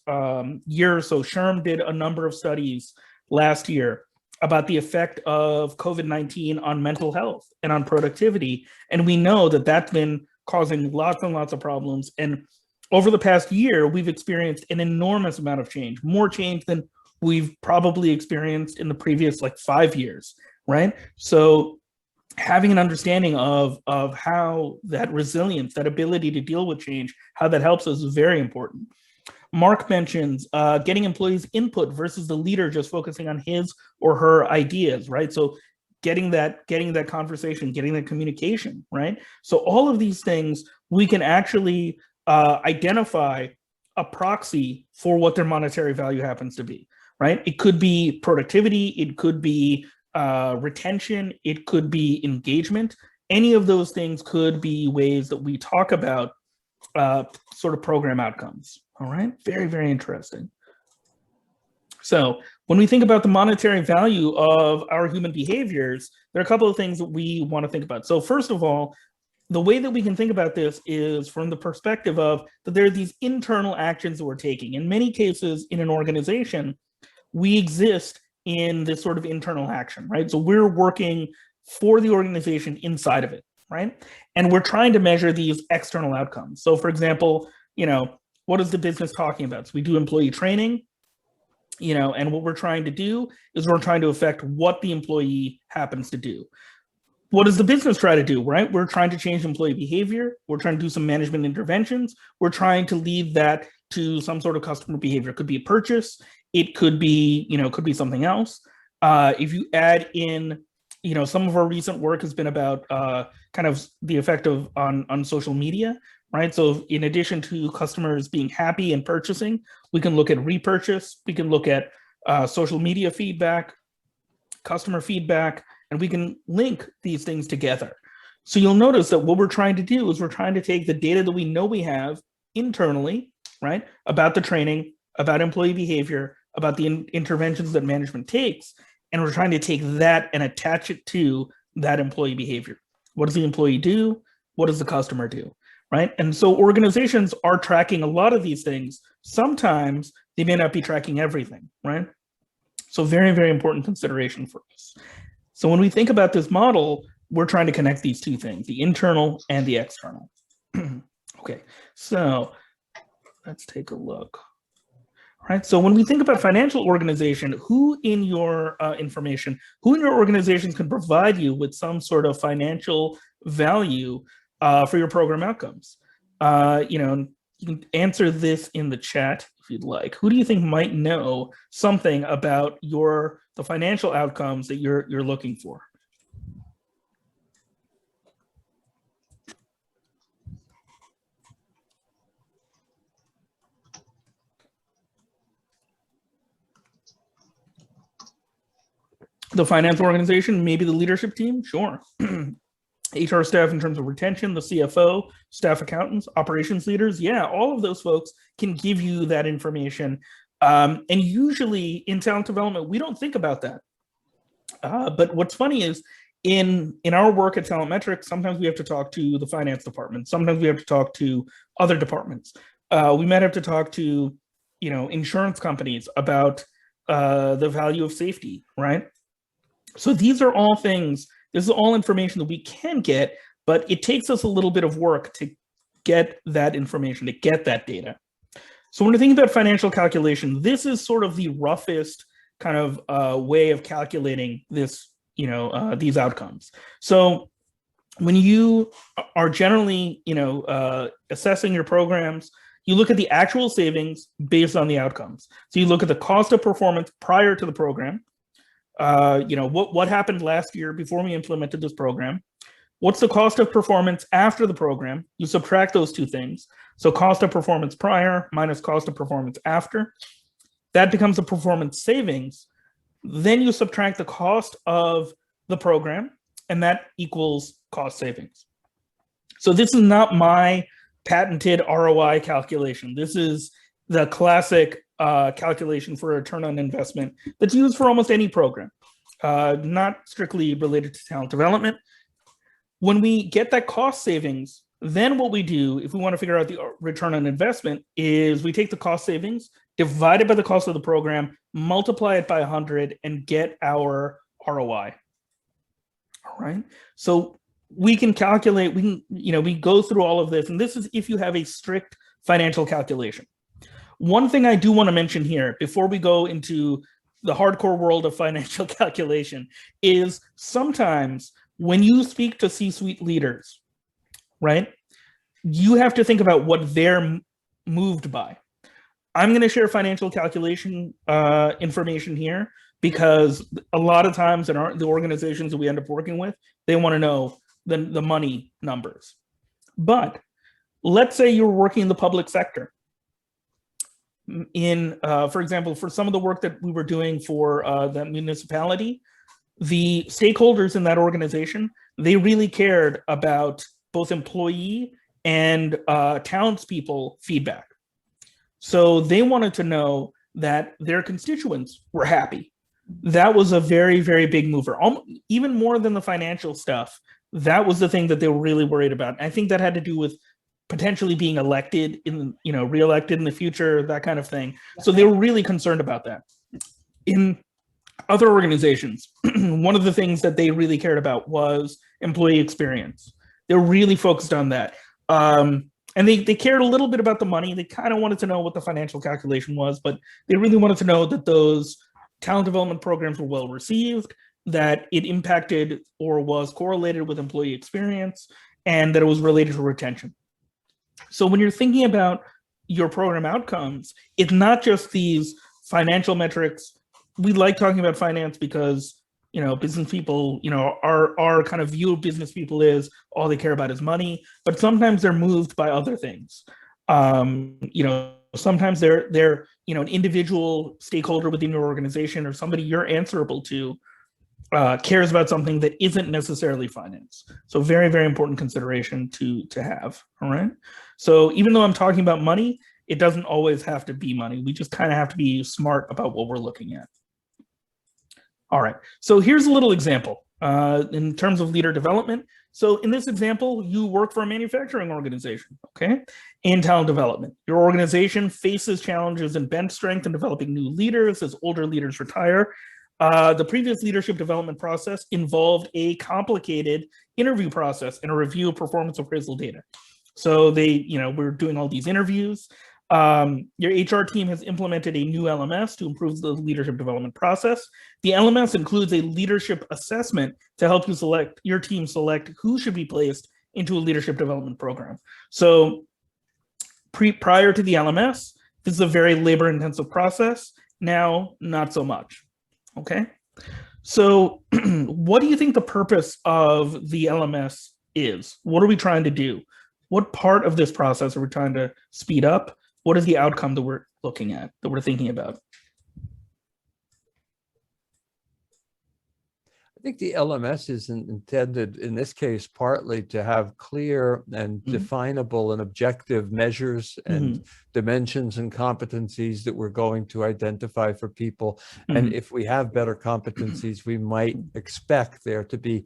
year or so. SHRM did a number of studies last year about the effect of COVID-19 on mental health and on productivity. And we know that that's been causing lots and lots of problems. And over the past year, we've experienced an enormous amount of change, more change than we've probably experienced in the previous 5 years, right? So having an understanding of how that resilience, that ability to deal with change, how that helps us is very important. Mark mentions getting employees' input versus the leader just focusing on his or her ideas, right? So getting that conversation, getting that communication, right? So all of these things, we can actually identify a proxy for what their monetary value happens to be, right? It could be productivity, it could be retention, it could be engagement. Any of those things could be ways that we talk about sort of program outcomes. All right, very, very interesting. So when we think about the monetary value of our human behaviors, there are a couple of things that we want to think about. So first of all, the way that we can think about this is from the perspective of that there are these internal actions that we're taking. In many cases in an organization, we exist in this sort of internal action, right? So we're working for the organization inside of it, right? And we're trying to measure these external outcomes. So for example, you know, what is the business talking about? So we do employee training, you know, and what we're trying to do is we're trying to affect what the employee happens to do. What does the business try to do, right? We're trying to change employee behavior. We're trying to do some management interventions. We're trying to lead that to some sort of customer behavior. It could be a purchase. It could be, you know, could be something else. If you add in, you know, some of our recent work has been about kind of the effect of on social media, right? So in addition to customers being happy and purchasing, we can look at repurchase. We can look at social media feedback, customer feedback, and we can link these things together. So you'll notice that what we're trying to do is we're trying to take the data that we know we have internally, right, about the training, about employee behavior, about the interventions that management takes, and we're trying to take that and attach it to that employee behavior. What does the employee do? What does the customer do, right? And so organizations are tracking a lot of these things. Sometimes they may not be tracking everything, right? So very, very important consideration for us. So when we think about this model, we're trying to connect these two things, the internal and the external. Okay, so let's take a look. All right, so when we think about financial organization, who in your organizations can provide you with some sort of financial value for your program outcomes? You can answer this in the chat if you'd like. Who do you think might know something about the financial outcomes that you're looking for? The finance organization, maybe the leadership team, sure. HR staff in terms of retention, the CFO, staff accountants, operations leaders, yeah, all of those folks can give you that information. And usually in talent development, we don't think about that. But what's funny is in our work at Talentmetrics, sometimes we have to talk to the finance department. Sometimes we have to talk to other departments. We might have to talk to, insurance companies about the value of safety, right? So these are all things, this is all information that we can get, but it takes us a little bit of work to get that information, to get that data. So when we're thinking about financial calculation, this is sort of the roughest kind of way of calculating this, these outcomes. So when you are generally, assessing your programs, you look at the actual savings based on the outcomes. So you look at the cost of performance prior to the program. What happened last year before we implemented this program? What's the cost of performance after the program? You subtract those two things. So cost of performance prior minus cost of performance after. That becomes the performance savings. Then you subtract the cost of the program, and that equals cost savings. So this is not my patented ROI calculation. This is the classic calculation for a return on investment that's used for almost any program, not strictly related to talent development. When we get that cost savings, then what we do, if we want to figure out the return on investment, is we take the cost savings, divide it by the cost of the program, multiply it by 100, and get our ROI. All right. So we can calculate, we go through all of this, and this is if you have a strict financial calculation. One thing I do want to mention here before we go into the hardcore world of financial calculation is sometimes when you speak to C-suite leaders, right, you have to think about what they're moved by. I'm going to share financial calculation information here because a lot of times in the organizations that we end up working with, they want to know the money numbers. But let's say you're working in the public sector. For example, for some of the work that we were doing for the municipality, the stakeholders in that organization, they really cared about both employee and townspeople feedback. So they wanted to know that their constituents were happy. That was a very, very big mover, even more than the financial stuff. That was the thing that they were really worried about. And I think that had to do with potentially being elected reelected in the future, that kind of thing. So they were really concerned about that. In other organizations, one of the things that they really cared about was employee experience. They're really focused on that. And they cared a little bit about the money. They kind of wanted to know what the financial calculation was, but they really wanted to know that those talent development programs were well received, that it impacted or was correlated with employee experience, and that it was related to retention. So when you're thinking about your program outcomes, it's not just these financial metrics. We like talking about finance because, business people, our kind of view of business people is all they care about is money, but sometimes they're moved by other things. Sometimes they're an individual stakeholder within your organization or somebody you're answerable to cares about something that isn't necessarily finance. So very, very important consideration to have, all right? So even though I'm talking about money, it doesn't always have to be money. We just kind of have to be smart about what we're looking at. All right, so here's a little example in terms of leader development. So in this example, you work for a manufacturing organization, okay? In talent development, your organization faces challenges in bench strength and developing new leaders as older leaders retire. The previous leadership development process involved a complicated interview process and a review of performance appraisal data. So we're doing all these interviews. Your HR team has implemented a new LMS to improve the leadership development process. The LMS includes a leadership assessment to help your team select who should be placed into a leadership development program. So prior to the LMS, this is a very labor-intensive process. Now, not so much. Okay, so what do you think the purpose of the LMS is? What are we trying to do? What part of this process are we trying to speed up? What is the outcome that we're looking at, that we're thinking about? I think the LMS is intended, in this case, partly to have clear and definable and objective measures and dimensions and competencies that we're going to identify for people. And if we have better competencies, we might expect there to be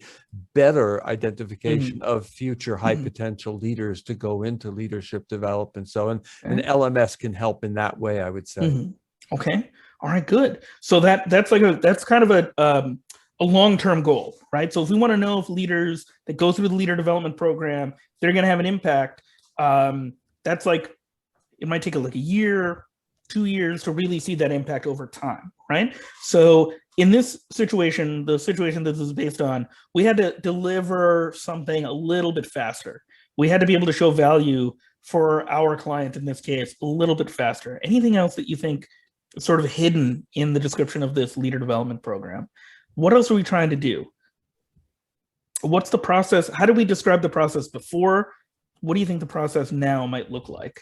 better identification of future high potential leaders to go into leadership development. So an LMS can help in that way, I would say. Okay. All right, good. So that's kind of a long-term goal, right? So if we want to know if leaders that go through the leader development program, they're going to have an impact, that's like, it might take like a year, 2 years to really see that impact over time, right? So in this situation, the situation that this is based on, we had to deliver something a little bit faster. We had to be able to show value for our client, in this case, a little bit faster. Anything else that you think is sort of hidden in the description of this leader development program? What else are we trying to do? What's the process? How do we describe the process before? What do you think the process now might look like?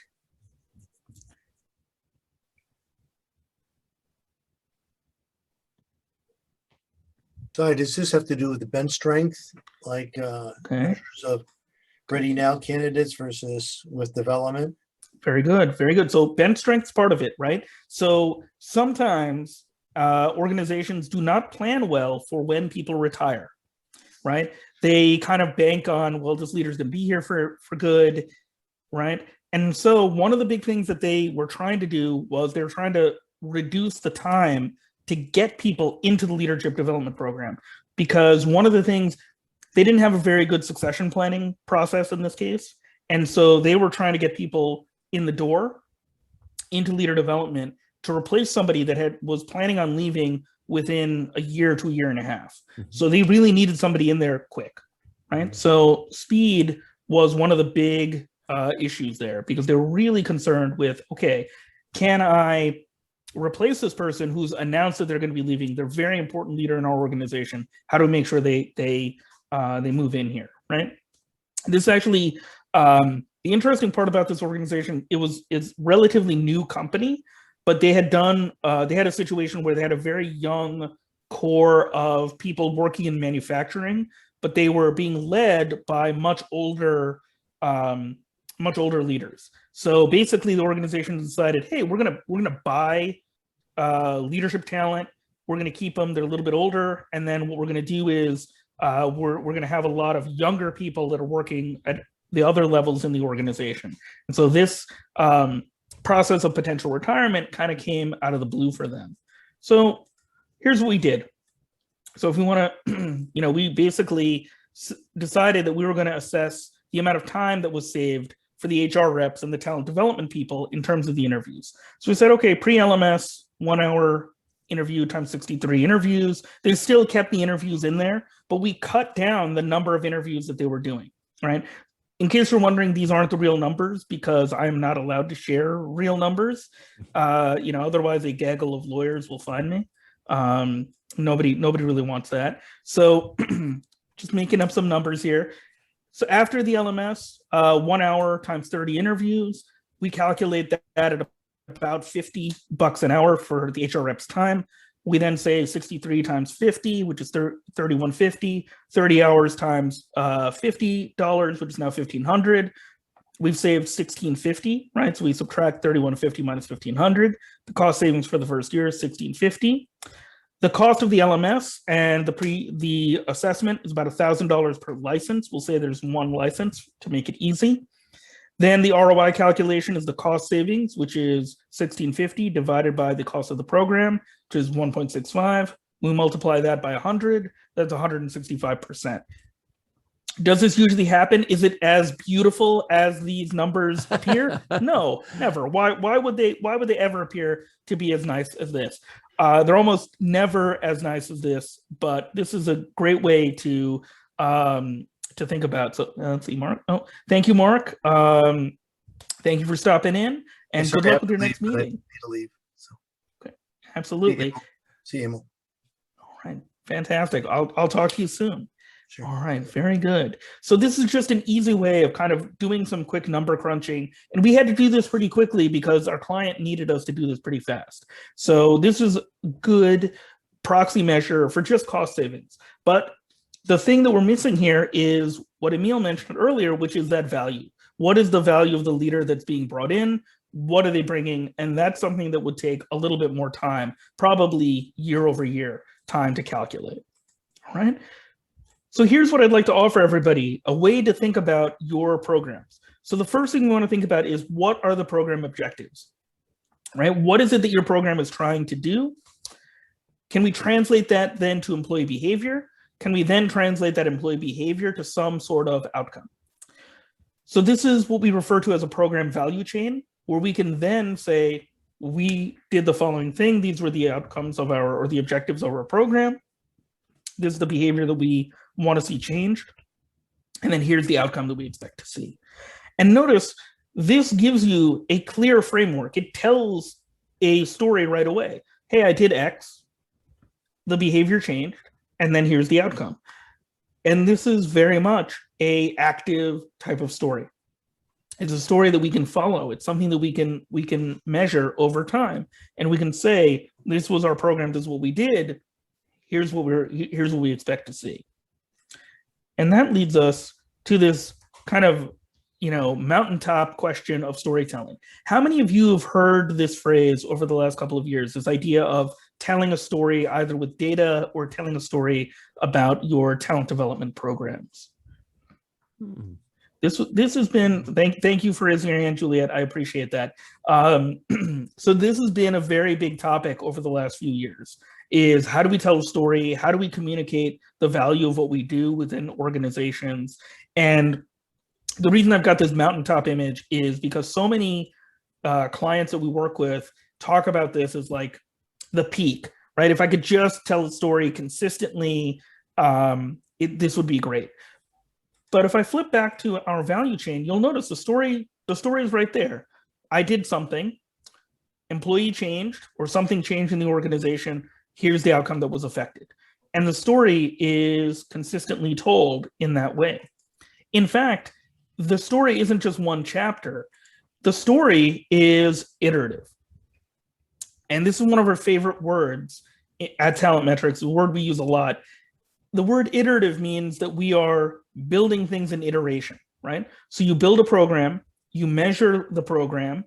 So does this have to do with the bench strength, like measures of ready now candidates versus with development? Very good, very good. So bench strength's part of it, right? So sometimes organizations do not plan well for when people retire, right? They kind of bank on, well, this leader's gonna be here for good, right? And so one of the big things that they were trying to do was they were trying to reduce the time to get people into the leadership development program, because one of the things, they didn't have a very good succession planning process in this case. And so they were trying to get people in the door into leader development to replace somebody that was planning on leaving within a year to a year and a half. So they really needed somebody in there quick, right? So speed was one of the big issues there, because they were really concerned with, okay, can I replace this person who's announced that they're going to be leaving? They're a very important leader in our organization. How do we make sure they move in here, right? This actually, the interesting part about this organization, it's relatively new company, but they had a situation where they had a very young core of people working in manufacturing, but they were being led by much older leaders. So basically the organization decided, hey, we're gonna buy leadership talent. We're gonna keep them, they're a little bit older. And then what we're gonna do is we're gonna have a lot of younger people that are working at the other levels in the organization. And so this process of potential retirement kind of came out of the blue for them. So here's what we did. So if we want to, we basically decided that we were going to assess the amount of time that was saved for the HR reps and the talent development people in terms of the interviews. So we said, okay, pre-LMS, 1 hour interview times 63 interviews. They still kept the interviews in there, but we cut down the number of interviews that they were doing, right? In case you're wondering, these aren't the real numbers because I'm not allowed to share real numbers. Otherwise a gaggle of lawyers will find me. Nobody really wants that. So just making up some numbers here. So after the LMS, 1 hour times 30 interviews, we calculate that at about $50 an hour for the HR rep's time. We then say 63 times 50, which is $31.50, 30 hours times $50, which is now $1,500. We've saved $1,650, right? So we subtract $31.50 minus $1,500. The cost savings for the first year is $1,650. The cost of the LMS and the assessment is about $1,000 per license. We'll say there's one license to make it easy. Then the ROI calculation is the cost savings, which is $1,650 divided by the cost of the program, which is 1.65. We multiply that by 100, that's 165%. Does this usually happen? Is it as beautiful as these numbers appear? No, never. Why would they ever appear to be as nice as this? They're almost never as nice as this, but this is a great way to think about. So let's see, Mark. Oh, thank you, Mark. Thank you for stopping in, and Yes, good sorry, I luck with your have to next leave, but I meeting. need to leave. So, Okay. Absolutely. see you, Emil. All right, fantastic. I'll talk to you soon. Sure. All right, very good. So this is just an easy way of kind of doing some quick number crunching. And we had to do this pretty quickly because our client needed us to do this pretty fast. So this is a good proxy measure for just cost savings. But the thing that we're missing here is what Emil mentioned earlier, which is that value. What is the value of the leader that's being brought in? What are they bringing? And that's something that would take a little bit more time, probably year over year time to calculate. All right. So here's what I'd like to offer everybody, a way to think about your programs. So the first thing we want to think about is, what are the program objectives, right? What is it that your program is trying to do? Can we translate that then to employee behavior? Can we then translate that employee behavior to some sort of outcome? So this is what we refer to as a program value chain, where we can then say, we did the following thing. These were the outcomes of or the objectives of our program. This is the behavior that we want to see changed. And then here's the outcome that we expect to see. And notice this gives you a clear framework. It tells a story right away. Hey, I did X, the behavior changed, and then here's the outcome. And this is very much an active type of story. It's a story that we can follow. It's something that we can measure over time. And we can say, this was our program, this is what we did. Here's what we expect to see. And that leads us to this kind of, mountaintop question of storytelling. How many of you have heard this phrase over the last couple of years, this idea of telling a story either with data or telling a story about your talent development programs? This has been, thank you for raising your hand, Juliet. I appreciate that. So this has been a very big topic over the last few years, is how do we tell a story? How do we communicate the value of what we do within organizations? And the reason I've got this mountaintop image is because so many clients that we work with talk about this as like the peak, right? If I could just tell a story consistently, this would be great. But if I flip back to our value chain, you'll notice the story is right there. I did something, employee changed, or something changed in the organization. Here's the outcome that was affected. And the story is consistently told in that way. In fact, the story isn't just one chapter. The story is iterative. And this is one of our favorite words at Talent Metrics, a word we use a lot. The word iterative means that we are building things in iteration, right? So you build a program, you measure the program,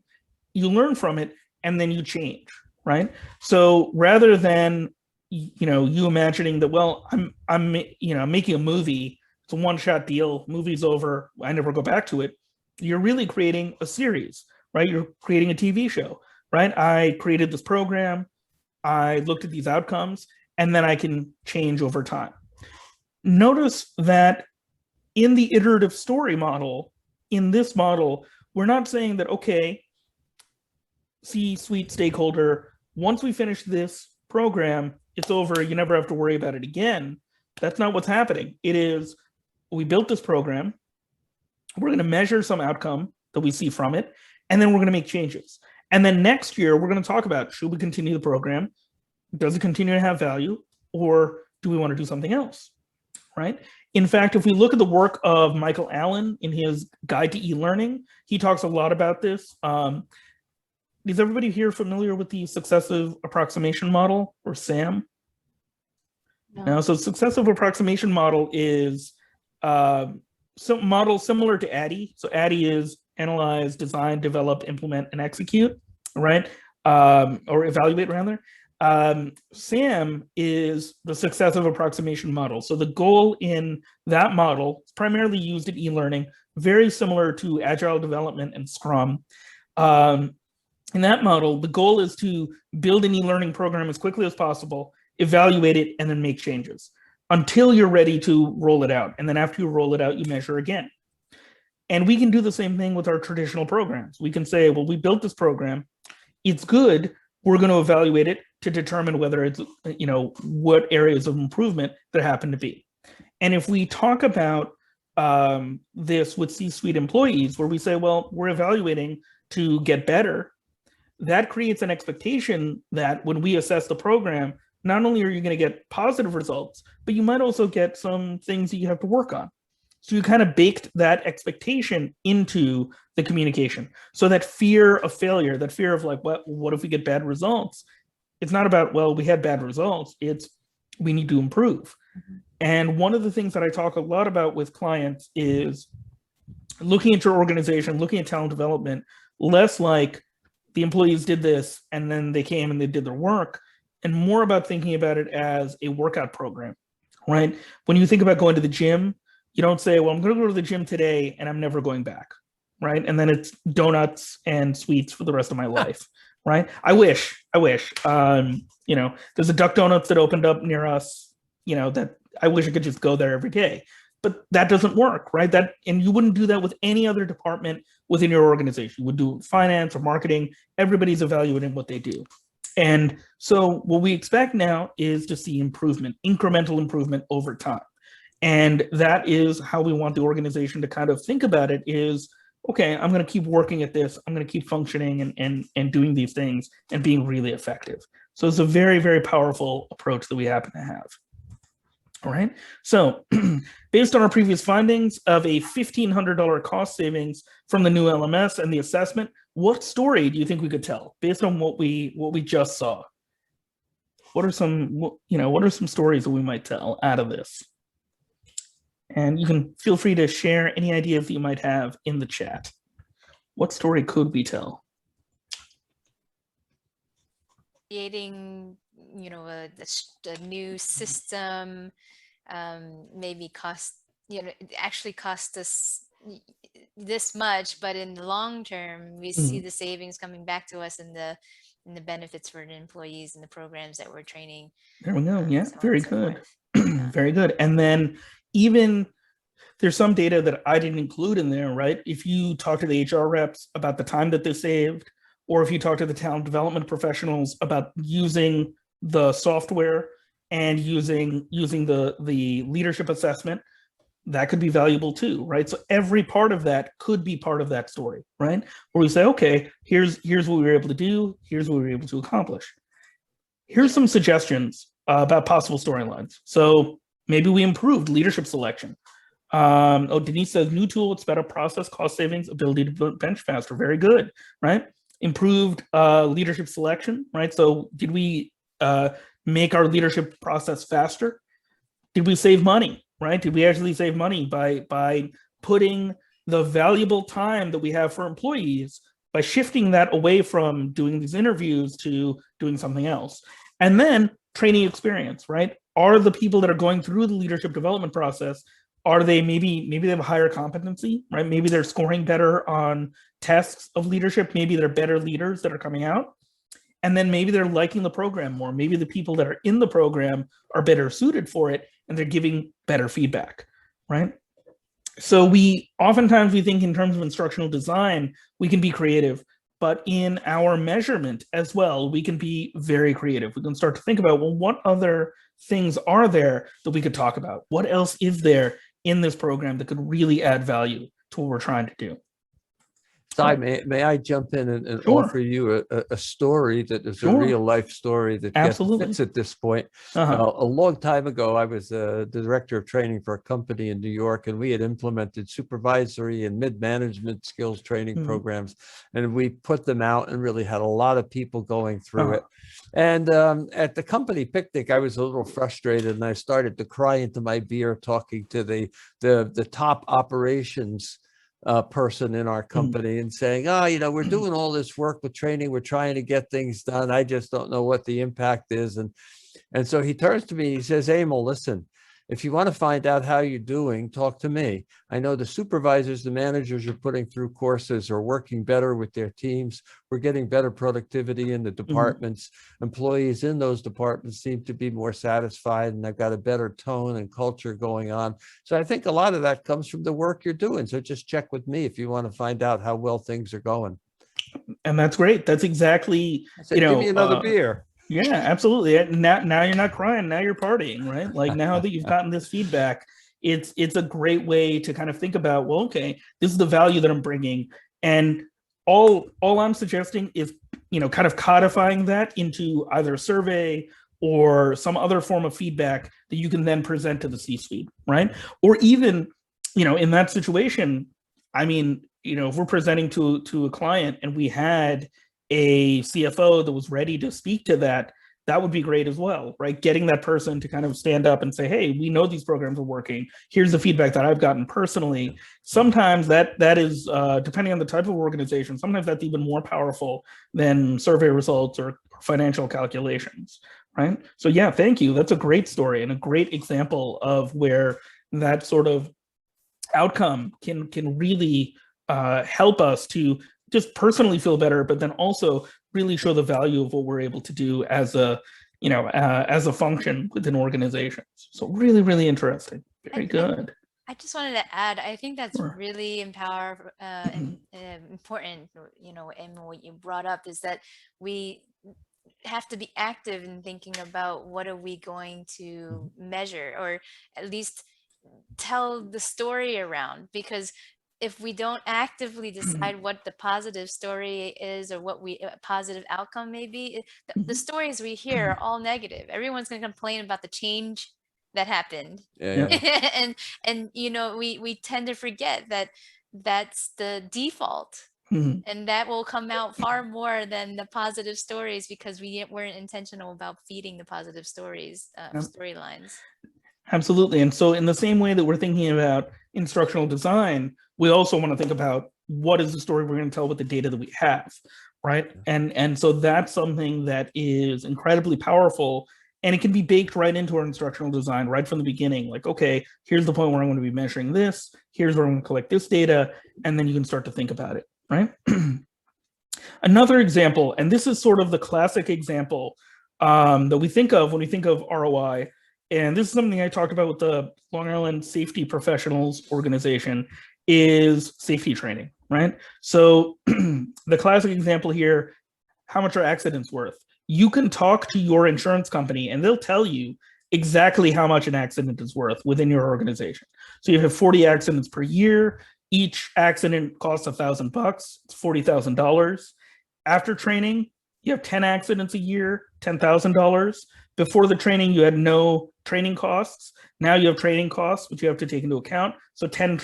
you learn from it, and then you change, right? So rather than you imagining that, well, I'm making a movie, it's a one-shot deal, movie's over, I never go back to it. You're really creating a series, right? You're creating a TV show, right? I created this program, I looked at these outcomes, and then I can change over time. Notice that in the iterative story model, in this model, we're not saying that, okay, C-suite stakeholder, once we finish this program, it's over, you never have to worry about it again. That's not what's happening. It is, we built this program, we're going to measure some outcome that we see from it, and then we're going to make changes. And then next year, we're going to talk about, should we continue the program? Does it continue to have value? Or do we want to do something else? Right? In fact, if we look at the work of Michael Allen in his Guide to E-Learning, he talks a lot about this. Is everybody here familiar with the successive approximation model, or SAM? No. So successive approximation model is some model similar to ADDIE. So ADDIE is analyze, design, develop, implement, and execute, right? Or evaluate rather. SAM is the successive approximation model. So the goal in that model is primarily used in e-learning, very similar to Agile development and Scrum. In that model, the goal is to build an e-learning program as quickly as possible evaluate it, and then make changes until you're ready to roll it out. And then after you roll it out, you measure again. And we can do the same thing with our traditional programs. We can say, well, we built this program, it's good, we're going to evaluate it to determine whether it's, what areas of improvement there happen to be. And if we talk about this with C-suite employees, where we say, well, we're evaluating to get better, that creates an expectation that when we assess the program, not only are you going to get positive results, but you might also get some things that you have to work on. So you kind of baked that expectation into the communication. So that fear of failure, that fear of like, what if we get bad results? It's not about, well, we had bad results. It's we need to improve. Mm-hmm. And one of the things that I talk a lot about with clients is looking at your organization, looking at talent development, less like the employees did this and then they came and they did their work, and more about thinking about it as a workout program, right? When you think about going to the gym, you don't say, well, I'm going to go to the gym today and I'm never going back, right? And then it's donuts and sweets for the rest of my life, right? I wish. There's a Duck Donuts that opened up near us, that I wish I could just go there every day. But that doesn't work, right? And you wouldn't do that with any other department within your organization. You would do it with finance or marketing. Everybody's evaluating what they do. And so what we expect now is to see improvement, incremental improvement over time. And that is how we want the organization to kind of think about it is, okay, I'm going to keep working at this. I'm going to keep functioning and doing these things and being really effective. So it's a very, very powerful approach that we happen to have. All right. So based on our previous findings of a $1,500 cost savings from the new LMS and the assessment, what story do you think we could tell based on what we just saw? What are some stories that we might tell out of this? And you can feel free to share any ideas that you might have in the chat. What story could we tell? Creating, a new system, maybe actually cost us this much, but in the long term, we see the savings coming back to us in the benefits for the employees and the programs that we're training. There we go. Yeah, very good. Very good. And then even there's some data that I didn't include in there, right? If you talk to the HR reps about the time that they saved, or if you talk to the talent development professionals about using the software and using the leadership assessment, that could be valuable too, right? So every part of that could be part of that story, right? Where we say, okay, here's what we were able to do, here's what we were able to accomplish. Here's some suggestions about possible storylines. So maybe we improved leadership selection. Denise says new tool with better process, cost savings, ability to bench faster. Very good, right? Improved leadership selection, right? So did we make our leadership process faster? Did we save money, right? Did we actually save money by putting the valuable time that we have for employees, by shifting that away from doing these interviews to doing something else? And then training experience, right? Are the people that are going through the leadership development process, are they maybe they have a higher competency, right? Maybe they're scoring better on tests of leadership. Maybe they're better leaders that are coming out. And then maybe they're liking the program more. Maybe the people that are in the program are better suited for it and they're giving better feedback, right? So oftentimes we think in terms of instructional design, we can be creative, but in our measurement as well, we can be very creative. We can start to think about, well, what other things are there that we could talk about? What else is there in this program that could really add value to what we're trying to do? Sai, may I jump in and Sure. offer you a story that is Sure. a real life story that fits at this point? A long time ago, I was the director of training for a company in New York, and we had implemented supervisory and mid-management skills training programs, and we put them out and really had a lot of people going through it. And at the company picnic, I was a little frustrated, and I started to cry into my beer talking to the top operations person in our company and saying, we're doing all this work with training, we're trying to get things done, I just don't know what the impact is. And so he turns to me, he says, Emil, listen, If you want to find out how you're doing, talk to me. I know the supervisors, the managers are putting through courses or working better with their teams. We're getting better productivity in the departments. Employees in those departments seem to be more satisfied, and they've got a better tone and culture going on. So I think a lot of that comes from the work you're doing. So just check with me if you want to find out how well things are going. And that's great. That's exactly, Give me another beer. Yeah, absolutely. Now you're not crying. Now you're partying, right? Like now that you've gotten this feedback, it's a great way to kind of think about, well, okay, this is the value that I'm bringing, and all I'm suggesting is, kind of codifying that into either a survey or some other form of feedback that you can then present to the C-suite, right? Or even, in that situation, I mean, if we're presenting to a client and we had a CFO that was ready to speak to that, that would be great as well, right? Getting that person to kind of stand up and say, hey, we know these programs are working. Here's the feedback that I've gotten personally. Sometimes that is, depending on the type of organization, sometimes that's even more powerful than survey results or financial calculations, right? So yeah, thank you. That's a great story and a great example of where that sort of outcome can really help us to just personally feel better, but then also really show the value of what we're able to do as a function within organizations. So really, really interesting. Very good. I just wanted to add, I think that's Sure. really important, and what you brought up is that we have to be active in thinking about what are we going to measure, or at least tell the story around, because if we don't actively decide what the positive story is, or what a positive outcome may be, the stories we hear are all negative. Everyone's going to complain about the change that happened. Yeah. and we tend to forget that that's the default. And that will come out far more than the positive stories, because we weren't intentional about feeding the positive stories, storylines. Absolutely. And so in the same way that we're thinking about instructional design, we also want to think about what is the story we're going to tell with the data that we have, right? And so that's something that is incredibly powerful, and it can be baked right into our instructional design right from the beginning. Like, okay, here's the point where I'm going to be measuring this, here's where I'm going to collect this data, and then you can start to think about it, right? Another example, and this is sort of the classic example that we think of when we think of ROI, and this is something I talked about with the Long Island Safety Professionals Organization, is safety training, right? So the classic example here, how much are accidents worth? You can talk to your insurance company and they'll tell you exactly how much an accident is worth within your organization. So you have 40 accidents per year. Each accident costs $1,000. It's $40,000. After training, you have 10 accidents a year, $10,000. Before the training, you had no training costs. Now you have training costs, which you have to take into account. So 10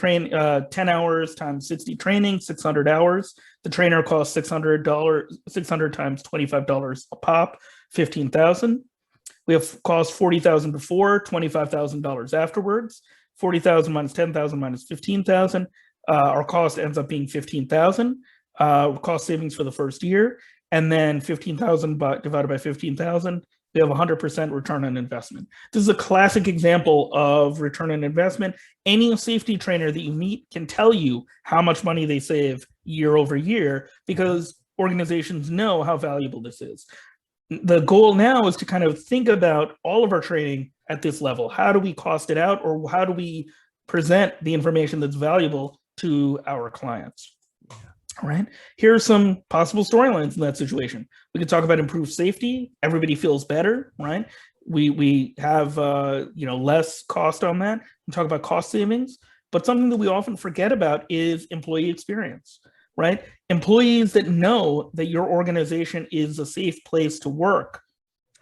hours times 60 training, 600 hours. The trainer costs $600, 600 times $25 a pop, $15,000. We have cost $40,000 before, $25,000 afterwards. 40,000 minus 10,000 minus 15,000. Our cost ends up being 15,000. Cost savings for the first year, and then 15,000 divided by 15,000. We have 100% return on investment. This is a classic example of return on investment. Any safety trainer that you meet can tell you how much money they save year over year, because organizations know how valuable this is. The goal now is to kind of think about all of our training at this level. How do we cost it out, or how do we present the information that's valuable to our clients? All right, here are some possible storylines in that situation. We could talk about improved safety. Everybody feels better, right? We have less cost on that. We talk about cost savings, but something that we often forget about is employee experience, right? Employees that know that your organization is a safe place to work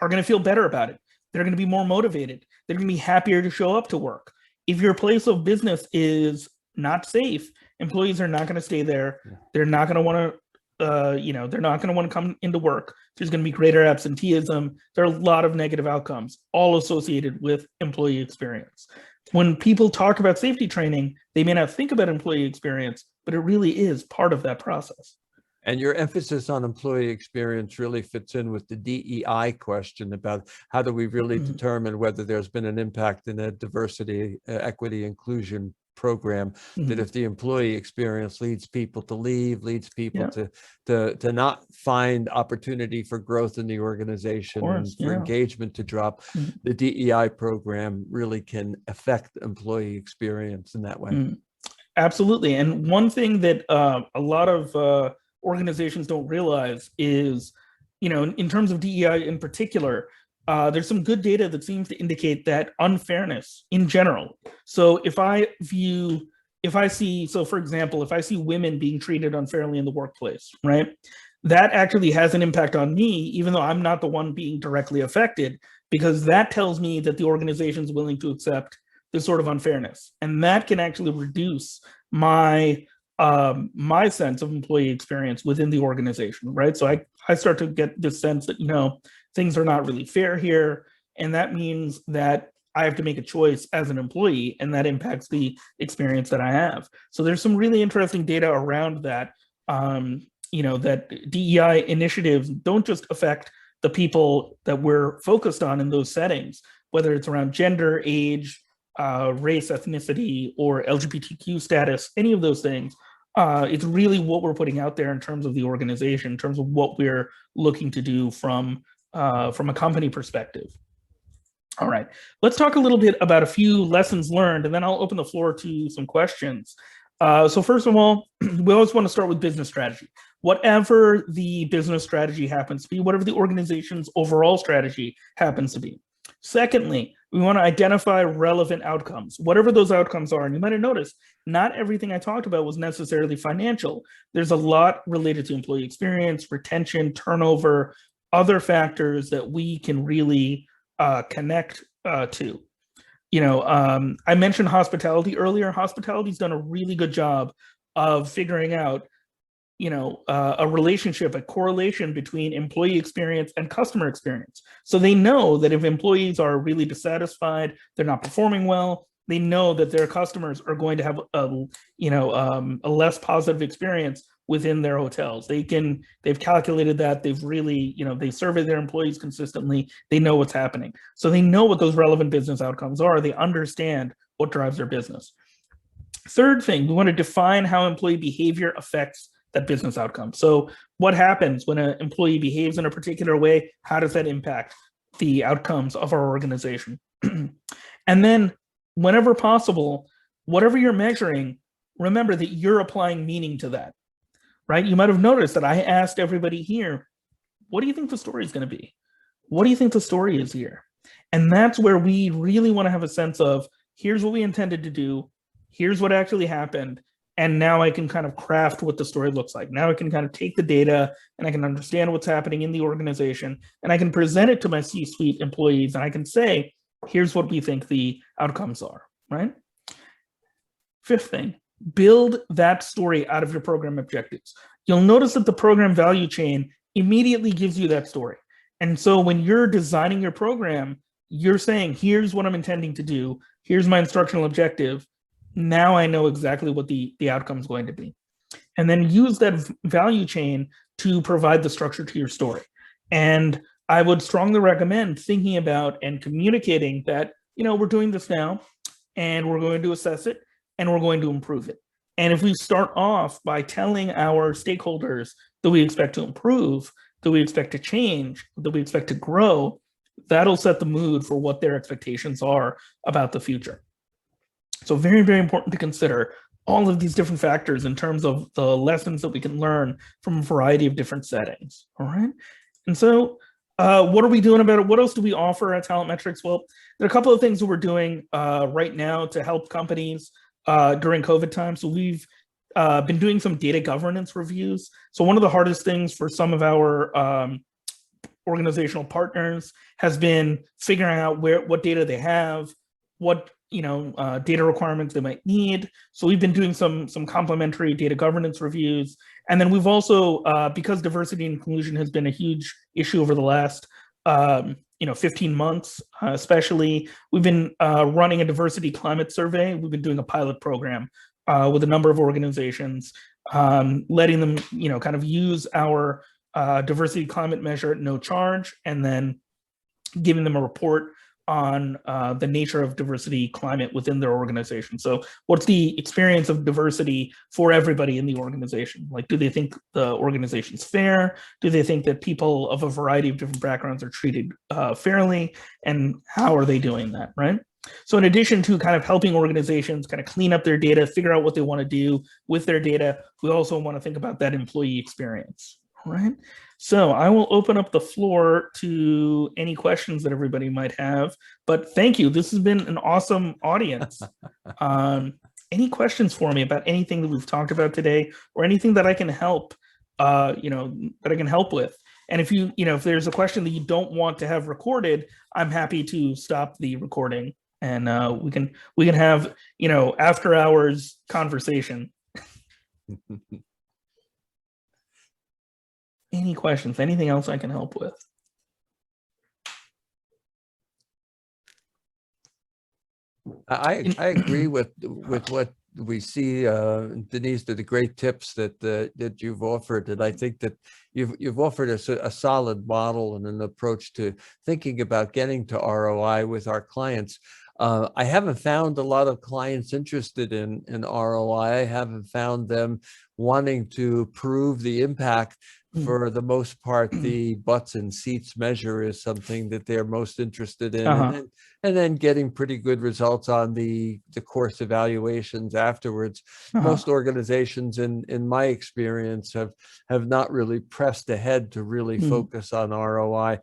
are going to feel better about it. They're going to be more motivated. They're going to be happier to show up to work. If your place of business is not safe, employees are not going to stay there. They're not going to want to, they're not going to want to come into work. There's going to be greater absenteeism. There are a lot of negative outcomes, all associated with employee experience. When people talk about safety training, they may not think about employee experience, but it really is part of that process. And your emphasis on employee experience really fits in with the DEI question about how do we really determine whether there's been an impact in a diversity, equity, inclusion program, that if the employee experience leads people to leave, leads people to not find opportunity for growth in the organization, and for engagement to drop, the DEI program really can affect employee experience in that way. Absolutely. And one thing that a lot of organizations don't realize is, you know, in terms of DEI in particular, there's some good data that seems to indicate that unfairness in general. So if I see, so for example, if I see women being treated unfairly in the workplace, right, that actually has an impact on me, even though I'm not the one being directly affected, because that tells me that the organization is willing to accept this sort of unfairness. And that can actually reduce my my sense of employee experience within the organization, right? So I start to get this sense that, you know, things are not really fair here. And that means that I have to make a choice as an employee, and that impacts the experience that I have. So there's some really interesting data around that, you know, that DEI initiatives don't just affect the people that we're focused on in those settings, whether it's around gender, age, race, ethnicity, or LGBTQ status, any of those things. It's really what we're putting out there in terms of the organization, in terms of what we're looking to do from a company perspective. All right, let's talk a little bit about a few lessons learned, and then I'll open the floor to some questions. So first of all, we always want to start with business strategy. Whatever the business strategy happens to be, whatever the organization's overall strategy happens to be. Secondly, we want to identify relevant outcomes, whatever those outcomes are. And you might have noticed, not everything I talked about was necessarily financial. There's a lot related to employee experience, retention, turnover, other factors that we can really connect to. You know, I mentioned hospitality earlier. Hospitality's done a really good job of figuring out, you know, a relationship, a correlation between employee experience and customer experience. So they know that if employees are really dissatisfied, they're not performing well, they know that their customers are going to have a less positive experience within their hotels. They've calculated that, they've really, you know, they survey their employees consistently, they know what's happening. So they know what those relevant business outcomes are, they understand what drives their business. Third thing, we want to define how employee behavior affects that business outcome. So what happens when an employee behaves in a particular way? How does that impact the outcomes of our organization? And then whenever possible, whatever you're measuring, remember that you're applying meaning to that, right? You might have noticed that I asked everybody here, what do you think the story is going to be? What do you think the story is here? And that's where we really want to have a sense of, here's what we intended to do, here's what actually happened, and now I can kind of craft what the story looks like. Now I can kind of take the data and I can understand what's happening in the organization, and I can present it to my C-suite employees, and I can say, here's what we think the outcomes are, right? Fifth thing, build that story out of your program objectives. You'll notice that the program value chain immediately gives you that story. And so when you're designing your program, you're saying, here's what I'm intending to do, here's my instructional objective, now I know exactly what the outcome is going to be. And then use that value chain to provide the structure to your story. And I would strongly recommend thinking about and communicating that, you know, we're doing this now, and we're going to assess it, and we're going to improve it. And if we start off by telling our stakeholders that we expect to improve, that we expect to change, that we expect to grow, that'll set the mood for what their expectations are about the future. So very, very important to consider all of these different factors in terms of the lessons that we can learn from a variety of different settings, all right? And so what are we doing about it? What else do we offer at Talent Metrics? Well, there are a couple of things that we're doing right now to help companies during COVID time. So we've been doing some data governance reviews. So one of the hardest things for some of our organizational partners has been figuring out what data they have, what data requirements they might need. So we've been doing some complementary data governance reviews. And then we've also, because diversity and inclusion has been a huge issue over the last 15 months, especially, we've been running a diversity climate survey. We've been doing a pilot program with a number of organizations letting them, kind of use our diversity climate measure at no charge, and then giving them a report on the nature of diversity climate within their organization. So what's the experience of diversity for everybody in the organization? Like, do they think the organization's fair? Do they think that people of a variety of different backgrounds are treated fairly? And how are they doing that, right? So in addition to kind of helping organizations kind of clean up their data, figure out what they want to do with their data, we also want to think about that employee experience, right? So I will open up the floor to any questions that everybody might have, but thank you. This has been an awesome audience. Any questions for me about anything that we've talked about today, or anything that I can help, that I can help with? And if if there's a question that you don't want to have recorded, I'm happy to stop the recording, and we can have, after hours conversation. Any questions? Anything else I can help with? I agree with what we see, Denise, the great tips that you've offered, and I think that you've offered us a solid model and an approach to thinking about getting to ROI with our clients. I haven't found a lot of clients interested in ROI. I haven't found them wanting to prove the impact. For the most part, the butts and seats measure is something that they're most interested in, and then getting pretty good results on the course evaluations afterwards. Most organizations, in my experience, have not really pressed ahead to really focus on ROI,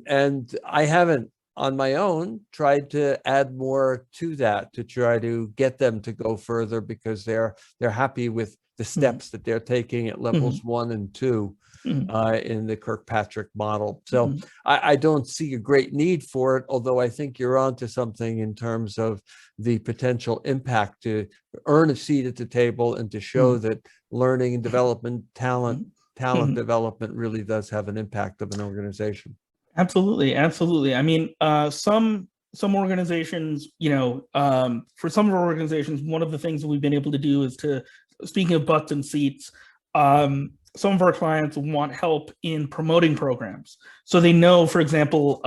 and I haven't, on my own, tried to add more to that to try to get them to go further, because they're happy with the steps that they're taking at levels 1 and 2 in the Kirkpatrick model. So I don't see a great need for it, although I think you're onto something in terms of the potential impact to earn a seat at the table and to show that learning and development, talent development really does have an impact of an organization. Absolutely, absolutely. I mean, some organizations, for some of our organizations, one of the things that we've been able to do is to, speaking of butts and seats, some of our clients want help in promoting programs. So they know, for example,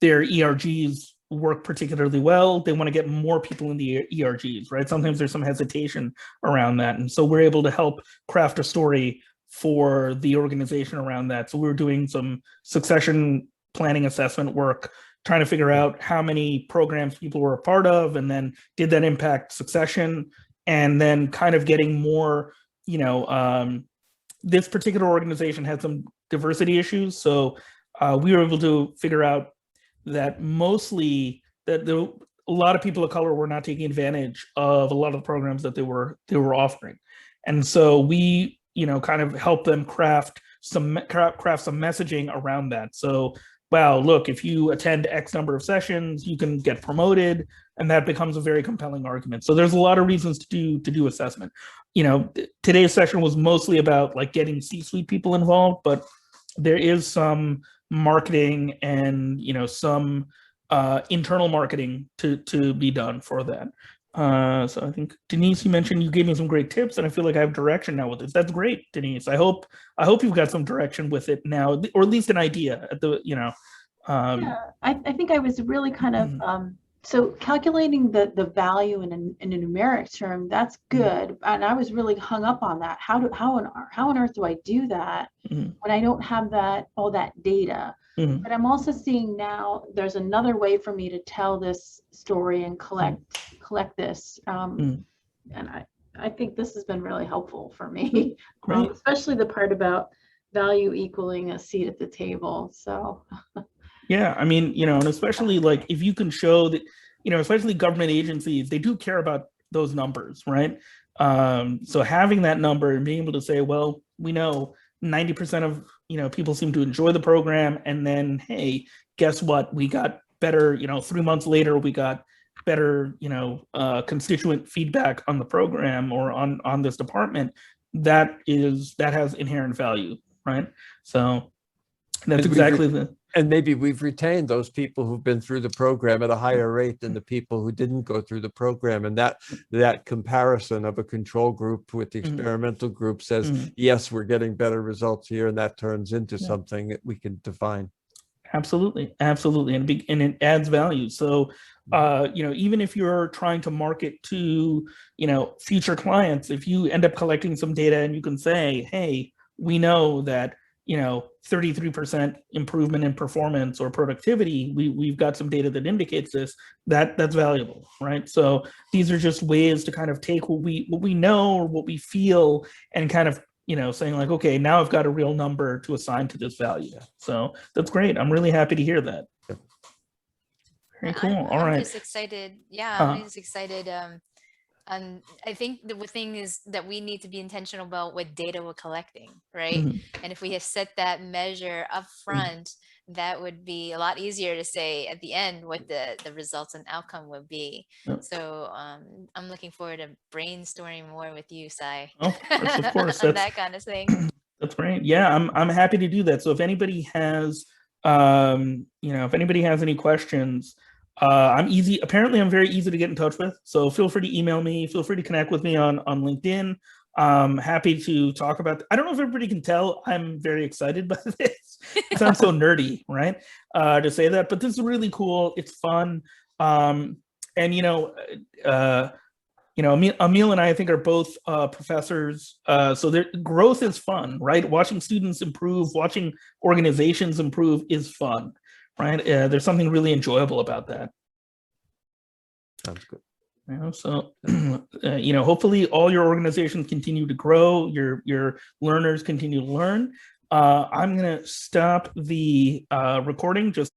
their ERGs work particularly well. They want to get more people in the ERGs, right? Sometimes there's some hesitation around that. And so we're able to help craft a story for the organization around that. So we're doing some succession planning assessment work, trying to figure out how many programs people were a part of, and then did that impact succession, and then kind of getting more, this particular organization had some diversity issues. So we were able to figure out that mostly that a lot of people of color were not taking advantage of a lot of the programs that they were offering. And so we, kind of help them craft some messaging around that. So, wow, look, if you attend X number of sessions, you can get promoted, and that becomes a very compelling argument. So there's a lot of reasons to do assessment. Today's session was mostly about like getting C-suite people involved, but there is some marketing and some internal marketing to be done for that. So I think, Denise, you mentioned you gave me some great tips, and I feel like I have direction now with this. That's great, Denise. I hope you've got some direction with it now, or at least an idea at the, yeah, I think I was really kind of, so calculating the value in a numeric term, that's good. And I was really hung up on that. How on earth do I do that when I don't have all that data? But I'm also seeing now there's another way for me to tell this story and collect this. And I think this has been really helpful for me, especially the part about value equaling a seat at the table. So yeah, I mean, and especially like if you can show that, especially government agencies, they do care about those numbers, right? So having that number and being able to say, well, we know 90% of people seem to enjoy the program, and then, hey, guess what? We got better, 3 months later, we got better, constituent feedback on the program or on this department. That has inherent value, right? So that's exactly And maybe we've retained those people who've been through the program at a higher rate than the people who didn't go through the program. And that comparison of a control group with the experimental group says, yes, we're getting better results here, and that turns into something that we can define. Absolutely, absolutely, and it adds value. So, even if you're trying to market to, future clients, if you end up collecting some data and you can say, hey, we know that 33% improvement in performance or productivity, we've got some data that indicates this, that's valuable, right? So these are just ways to kind of take what we know or what we feel and kind of saying like, okay, now I've got a real number to assign to this value. So that's great. I'm really happy to hear that. Very cool. All right. I'm just excited. Yeah, I'm just excited. And I think the thing is that we need to be intentional about what data we're collecting, right? And if we have set that measure up front, that would be a lot easier to say at the end what the results and outcome would be. So I'm looking forward to brainstorming more with you, Sai. Oh, of course, on that kind of thing. That's great. Yeah, I'm happy to do that. So if anybody has any questions, apparently I'm very easy to get in touch with. So feel free to email me, feel free to connect with me on LinkedIn. Happy to talk about, I don't know if everybody can tell, I'm very excited by this. It sounds so nerdy, right? To say that, but this is really cool. It's fun. And Emil and I think are both professors. So their growth is fun, right? Watching students improve, watching organizations improve is fun, right? There's something really enjoyable about that. Sounds good. So, hopefully all your organizations continue to grow, your learners continue to learn. I'm going to stop the recording just